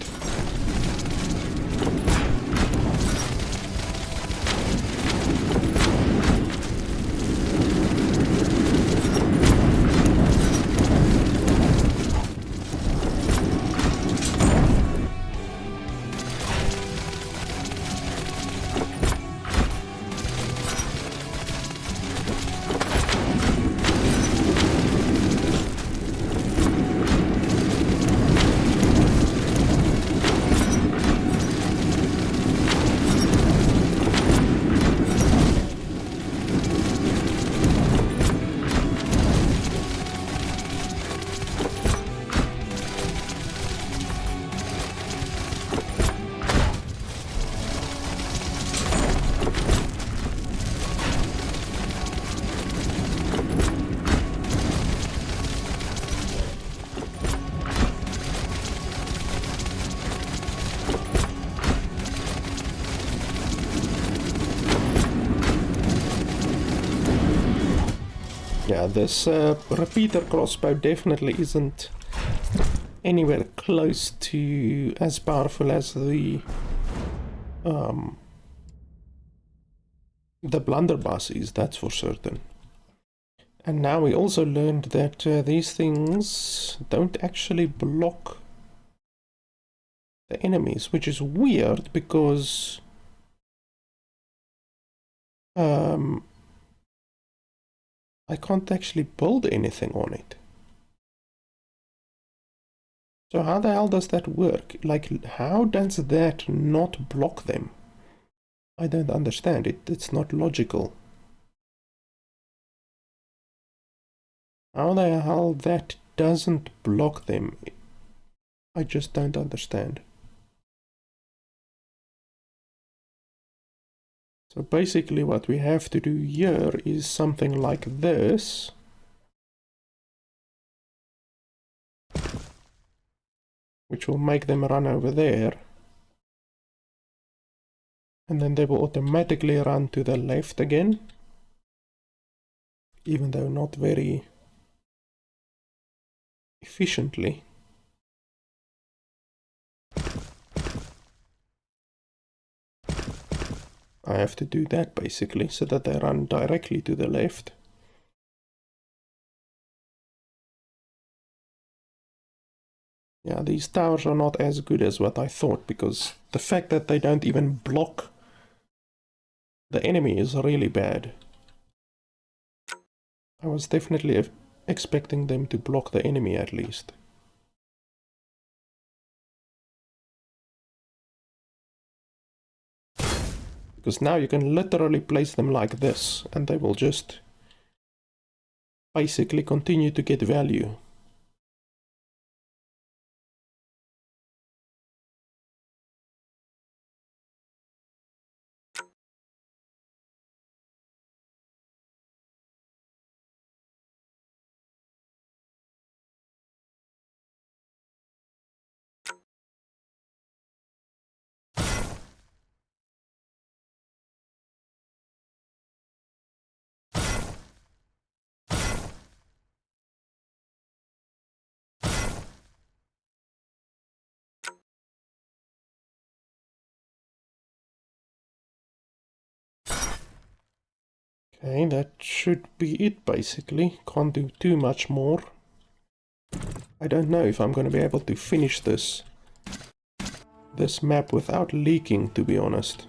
Yeah, this repeater crossbow definitely isn't anywhere close to as powerful as the blunderbuss is, that's for certain. And now we also learned that these things don't actually block the enemies, which is weird because I can't actually build anything on it. So how the hell does that work? Like, how does that not block them? I don't understand it. It's not logical. How the hell that doesn't block them? I just don't understand. So basically what we have to do here is something like this. Which will make them run over there. And then they will automatically run to the left again, even though not very efficiently. I have to do that basically, so that they run directly to the left. Yeah, these towers are not as good as what I thought, because the fact that they don't even block the enemy is really bad. I was definitely expecting them to block the enemy at least. Because now you can literally place them like this, and they will just basically continue to get value. Okay, that should be it basically. Can't do too much more. I don't know if I'm going to be able to finish this map without leaking, to be honest.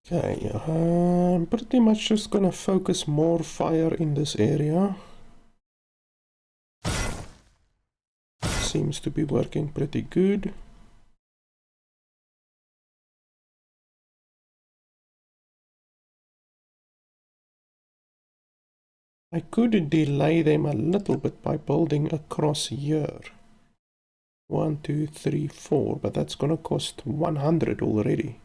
Okay, I'm pretty much just gonna focus more fire in this area. Seems to be working pretty good. I could delay them a little bit by building across here. 1, 2, 3, 4, but that's gonna cost 100 already.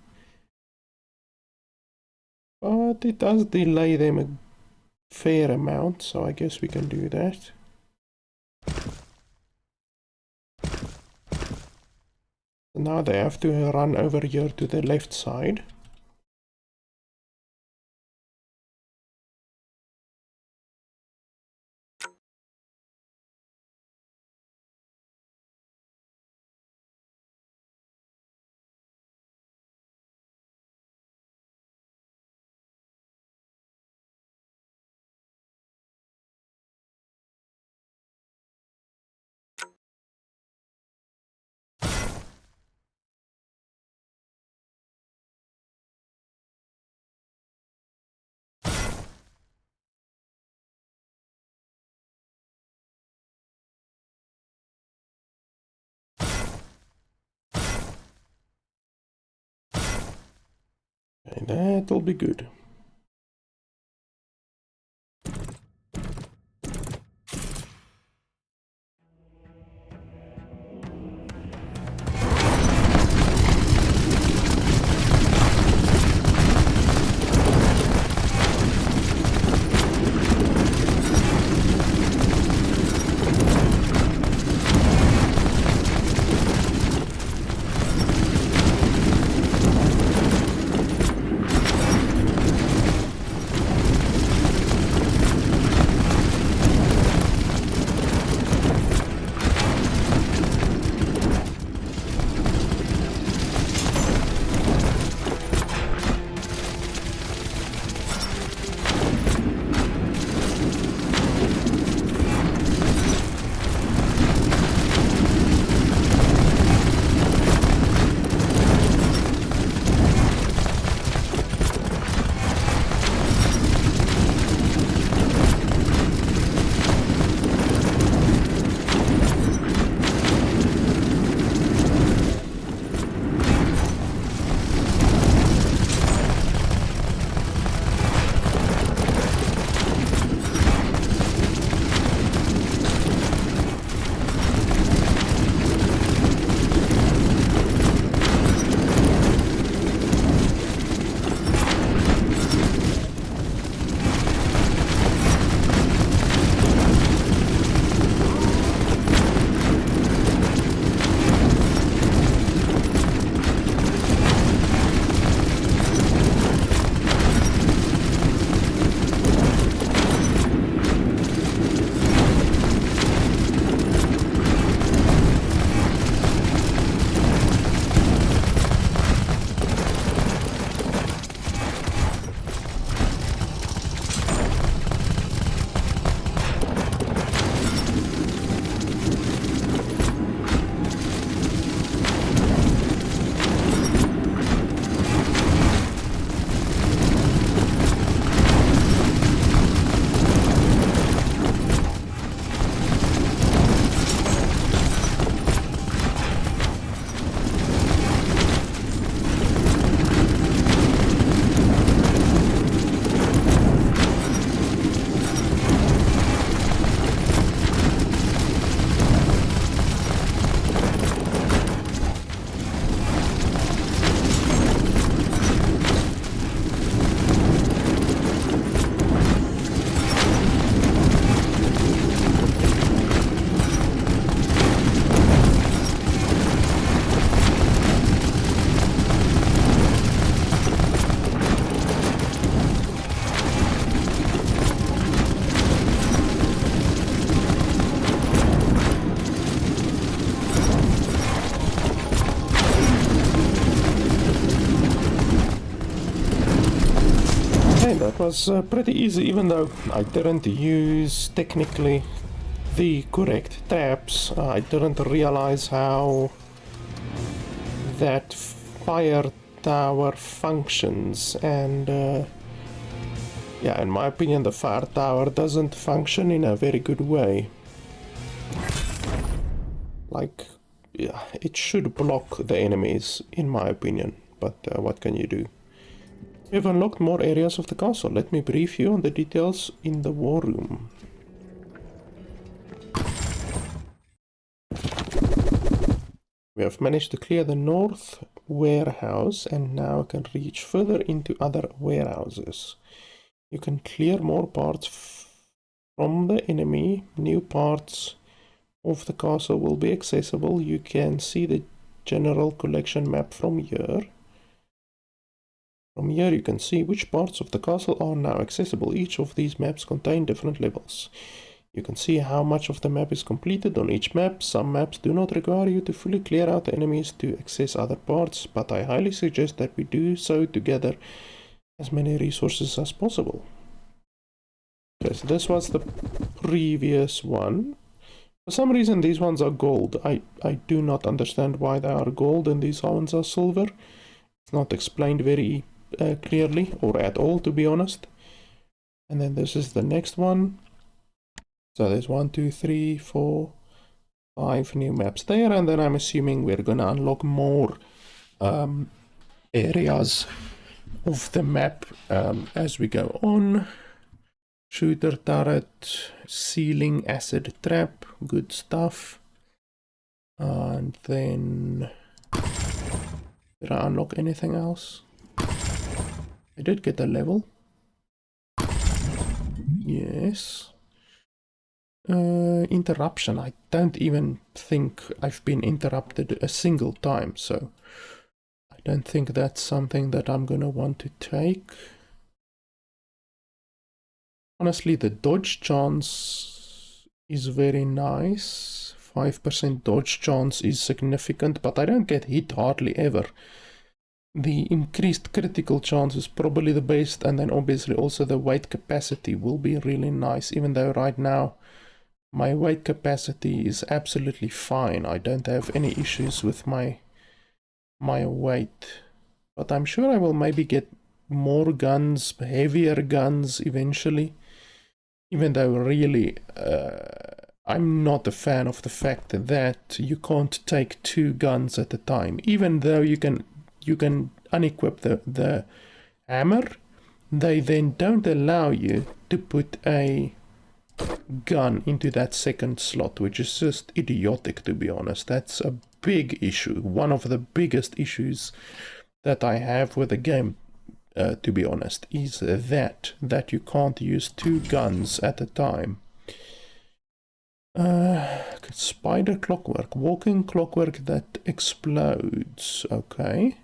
But it does delay them a fair amount, so I guess we can do that. Now they have to run over here to the left side. Okay, that'll be good. That was pretty easy, even though I didn't use technically the correct tabs. I didn't realize how that fire tower functions, and yeah, in my opinion the fire tower doesn't function in a very good way. Like, yeah, it should block the enemies in my opinion, but what can you do? We have unlocked more areas of the castle. Let me brief you on the details in the war room. We have managed to clear the north warehouse and now can reach further into other warehouses. You can clear more parts from the enemy. New parts of the castle will be accessible. You can see the general collection map from here. From here you can see which parts of the castle are now accessible. Each of these maps contain different levels. You can see how much of the map is completed on each map. Some maps do not require you to fully clear out the enemies to access other parts, but I highly suggest that we do so to gather as many resources as possible. Okay, so this was the previous one. For some reason these ones are gold. I do not understand why they are gold and these ones are silver. It's not explained very clearly or at all, to be honest. And then this is the next one. So there's 1, 2, 3, 4, 5 new maps there, and then I'm assuming we're gonna unlock more areas of the map as we go on. Shooter turret, ceiling acid trap, good stuff. And then did I unlock anything else? I did get a level. Yes. Interruption. I don't even think I've been interrupted a single time, so I don't think that's something that I'm gonna want to take. Honestly, the dodge chance is very nice. 5% dodge chance is significant, but I don't get hit hardly ever. The increased critical chance is probably the best, and then obviously also the weight capacity will be really nice, even though right now my weight capacity is absolutely fine. I don't have any issues with my weight, but I'm sure I will maybe get more guns, heavier guns eventually, even though really I'm not a fan of the fact that you can't take 2 guns at a time. Even though you can unequip the hammer, they then don't allow you to put a gun into that second slot, which is just idiotic, to be honest. That's a big issue, one of the biggest issues that I have with the game, to be honest, is that you can't use 2 guns at a time. Spider clockwork, walking clockwork that explodes. Okay,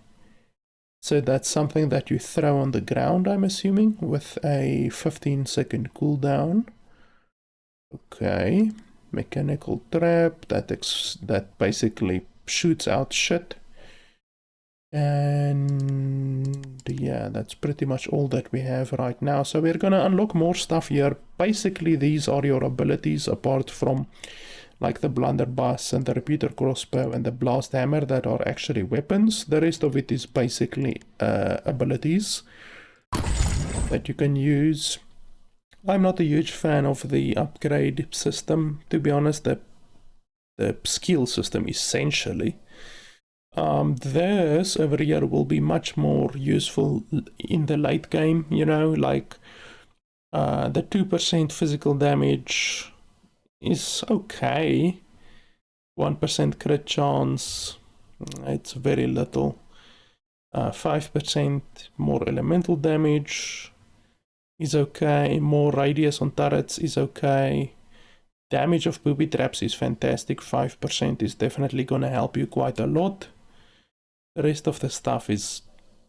so that's something that you throw on the ground, I'm assuming, with a 15-second cooldown. Okay, mechanical trap that basically shoots out shit. And yeah, that's pretty much all that we have right now. So we're gonna unlock more stuff here. Basically, these are your abilities, apart from like the blunderbuss and the repeater crossbow and the blast hammer that are actually weapons. The rest of it is basically abilities that you can use. I'm not a huge fan of the upgrade system, to be honest. The skill system, essentially. This over here will be much more useful in the late game, you know, like the 2% physical damage is okay. 1% crit chance, it's very little. 5% more elemental damage is okay. More radius on turrets is okay. Damage of booby traps is fantastic. 5% is definitely gonna help you quite a lot. The rest of the stuff is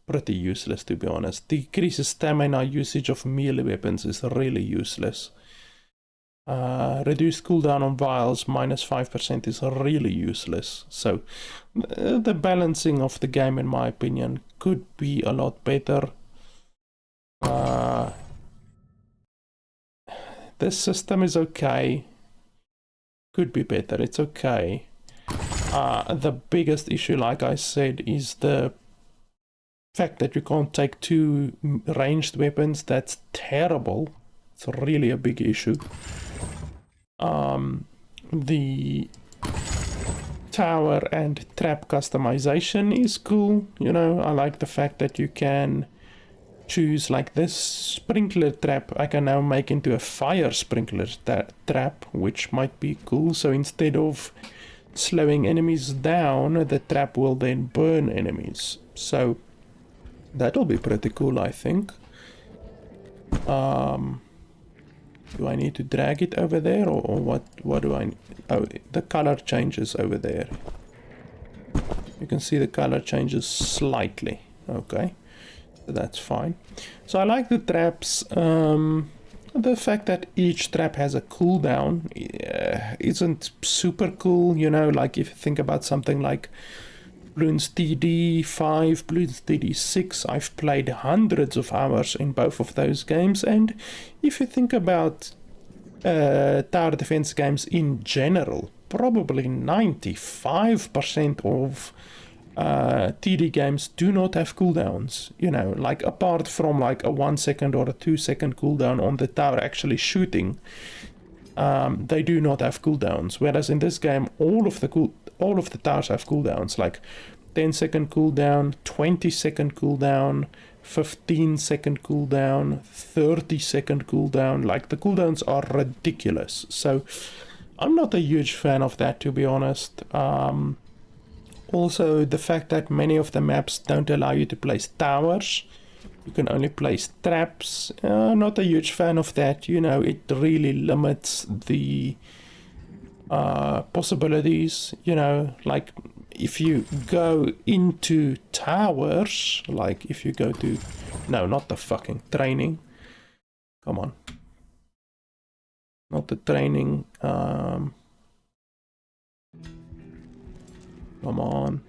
pretty useless, to be honest. Decreases stamina usage of melee weapons is really useless. Reduced cooldown on vials, -5% is really useless. So the balancing of the game, in my opinion, could be a lot better. This system is okay. Could be better, it's okay. The biggest issue, like I said, is the fact that you can't take 2 ranged weapons. That's terrible. It's really a big issue. The tower and trap customization is cool. You know, I like the fact that you can choose, like this sprinkler trap I can now make into a fire sprinkler trap, which might be cool. So instead of slowing enemies down, the trap will then burn enemies. So that'll be pretty cool, I think. Do I need to drag it over there, or what do I... Oh, the color changes over there. You can see the color changes slightly. Okay, so that's fine. So I like the traps. The fact that each trap has a cooldown isn't super cool, you know, like if you think about something like Bloons TD5, Bloons TD6, I've played hundreds of hours in both of those games, and if you think about tower defense games in general, probably 95% of TD games do not have cooldowns, you know, like apart from like a 1 second or a 2 second cooldown on the tower actually shooting, they do not have cooldowns. Whereas in this game, all of the towers have cooldowns, like 10-second cooldown, 20-second cooldown, 15-second cooldown, 30-second cooldown. Like the cooldowns are ridiculous. So I'm not a huge fan of that, to be honest. Also, the fact that many of the maps don't allow you to place towers, you can only place traps. Not a huge fan of that. You know, it really limits the possibilities. You know, like if you go into towers, like if you go to, no, not the fucking training. Come on. Not the training. Come on.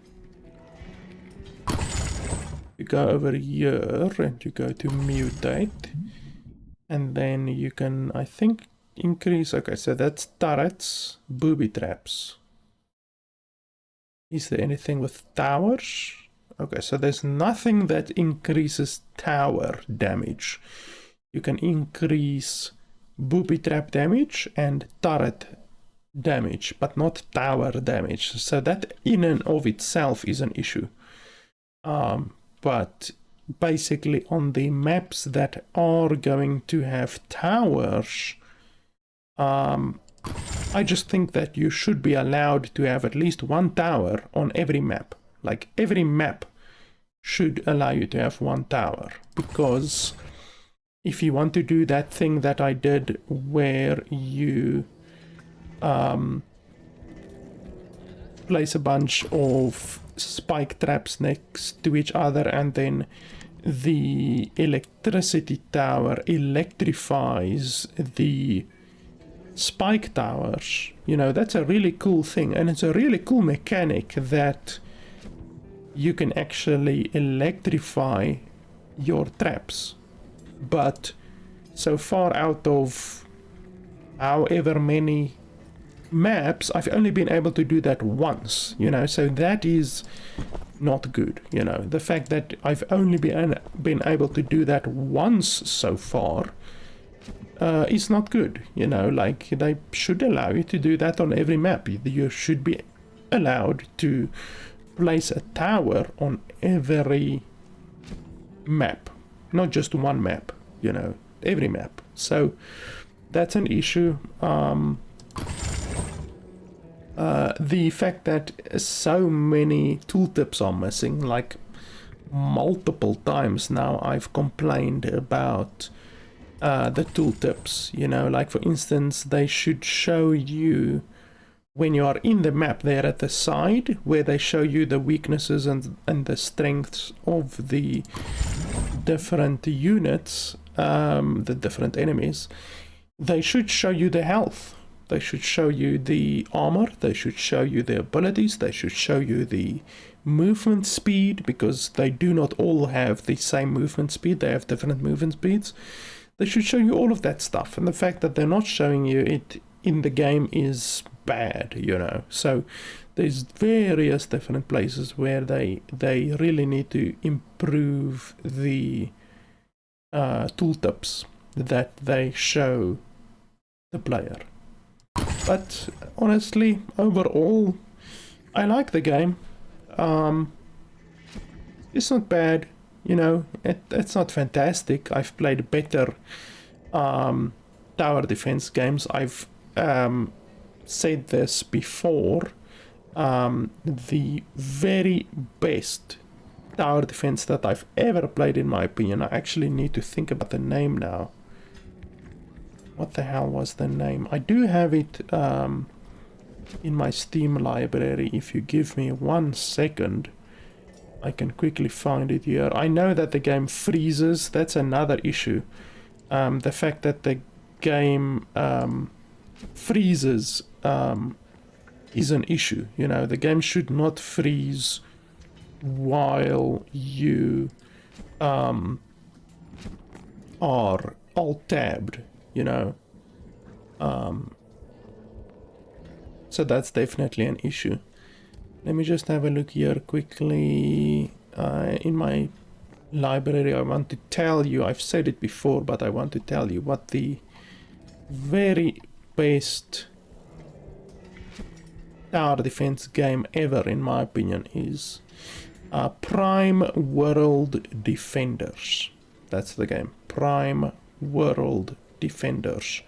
You go over here and you go to mutate. And then you can, I think, increase. Okay, so that's turrets, booby traps. Is there anything with towers? Okay, so there's nothing that increases tower damage. You can increase booby trap damage and turret damage, but not tower damage. So that in and of itself is an issue. But basically on the maps that are going to have towers, I just think that you should be allowed to have at least one tower on every map. Like every map should allow you to have one tower, because if you want to do that thing that I did where you place a bunch of spike traps next to each other and then the electricity tower electrifies the spike towers, you know, that's a really cool thing, and it's a really cool mechanic that you can actually electrify your traps. But so far out of however many maps, I've only been able to do that once, you know, so that is not good, you know. The fact that I've only been able to do that once so far is not good, you know. Like they should allow you to do that on every map. You should be allowed to place a tower on every map, not just one map, you know, every map. So that's an issue. The fact that so many tooltips are missing, like multiple times now I've complained about the tooltips, you know, like for instance, they should show you when you are in the map there at the side where they show you the weaknesses and the strengths of the different units, the different enemies. They should show you the health. They should show you the armor, they should show you the abilities, they should show you the movement speed, because they do not all have the same movement speed, they have different movement speeds. They should show you all of that stuff, and the fact that they're not showing you it in the game is bad, you know. So there's various different places where they really need to improve the tooltips that they show the player. But honestly, overall, I like the game. It's not bad, you know, it's not fantastic. I've played better tower defense games. I've said this before. The very best tower defense that I've ever played, in my opinion, I actually need to think about the name now. What the hell was the name? I do have it in my Steam library. If you give me 1 second, I can quickly find it here. I know that the game freezes. That's another issue. The fact that the game freezes is an issue. You know, the game should not freeze while you are alt-tabbed, you know. So that's definitely an issue. Let me just have a look here quickly. In my library, I want to tell you, I've said it before, but I want to tell you what the very best tower defense game ever, in my opinion, is Prime World Defenders. That's the game. Prime World Defenders.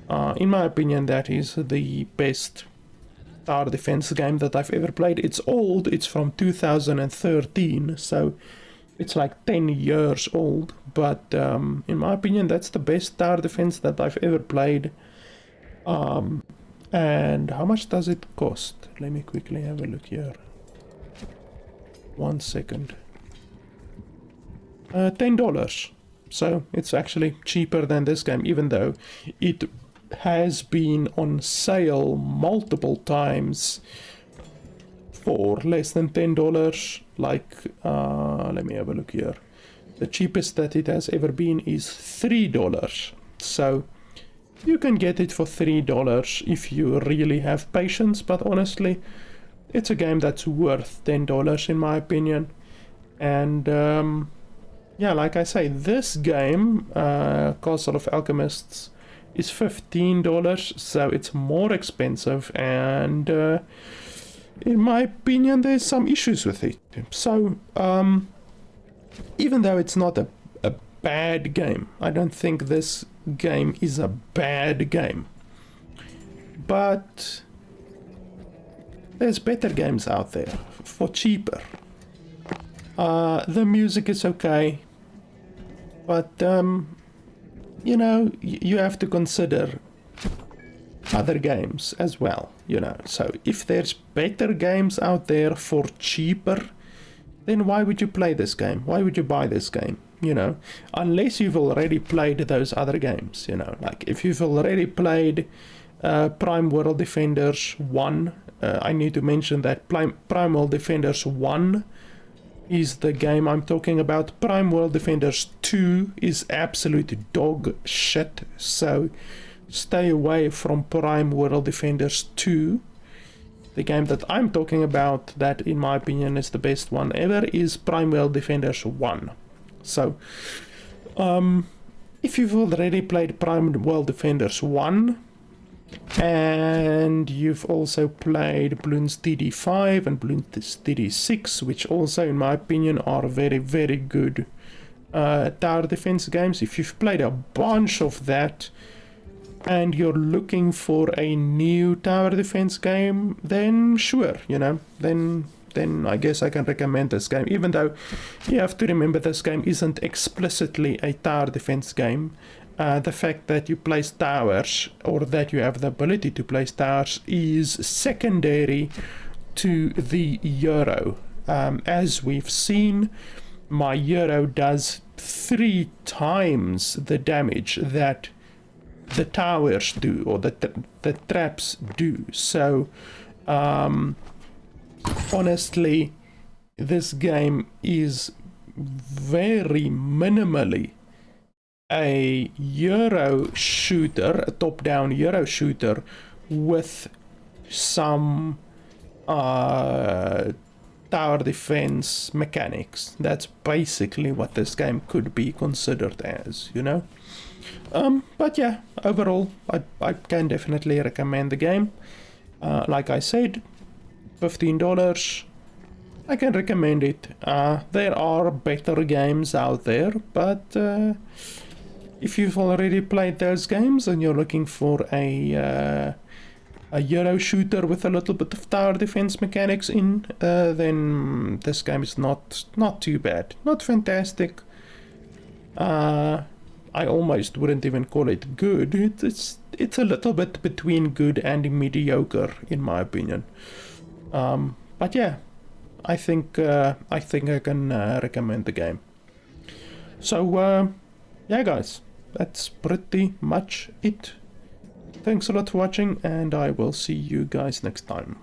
In my opinion, that is the best tower defense game that I've ever played. It's old. It's from 2013, so it's like 10 years old. But in my opinion, that's the best tower defense that I've ever played. And how much does it cost? Let me quickly have a look here. 1 second. $10. So it's actually cheaper than this game, even though it has been on sale multiple times for less than $10. Like, let me have a look here. The cheapest that it has ever been is $3. So you can get it for $3 if you really have patience, but honestly, it's a game that's worth $10 in my opinion. And yeah, like I say, this game, Castle of Alchemists, is $15, so it's more expensive, and in my opinion, there's some issues with it. So even though it's not a bad game, I don't think this game is a bad game, but there's better games out there for cheaper. The music is okay, but you know, you have to consider other games as well, you know. So if there's better games out there for cheaper, then why would you play this game? Why would you buy this game? You know, unless you've already played those other games, you know, like if you've already played Prime World Defenders 1, I need to mention that Prime World Defenders 1 is the game I'm talking about. Prime World Defenders 2 is absolute dog shit, so stay away from Prime World Defenders 2. The game that I'm talking about, that in my opinion is the best one ever, is Prime World Defenders 1. So, if you've already played Prime World Defenders 1, and you've also played Bloons TD5 and Bloons TD6, which also, in my opinion, are very, very good tower defense games. If you've played a bunch of that, and you're looking for a new tower defense game, then sure, you know, then I guess I can recommend this game, even though you have to remember this game isn't explicitly a tower defense game. The fact that you place towers, or that you have the ability to place towers, is secondary to the Euro. As we've seen, my Euro does 3 times the damage that the towers do, or the traps do. So honestly, this game is very minimally a Euro shooter, a top-down Euro shooter with some tower defense mechanics. That's basically what this game could be considered as, you know. But yeah, overall, I can definitely recommend the game. Like I said, $15. I can recommend it. There are better games out there, but if you've already played those games and you're looking for a Euro shooter with a little bit of tower defense mechanics in, then this game is not too bad. Not fantastic. I almost wouldn't even call it good. it's a little bit between good and mediocre in my opinion. But yeah, I think I can recommend the game. So yeah guys, that's pretty much it. Thanks a lot for watching, and I will see you guys next time.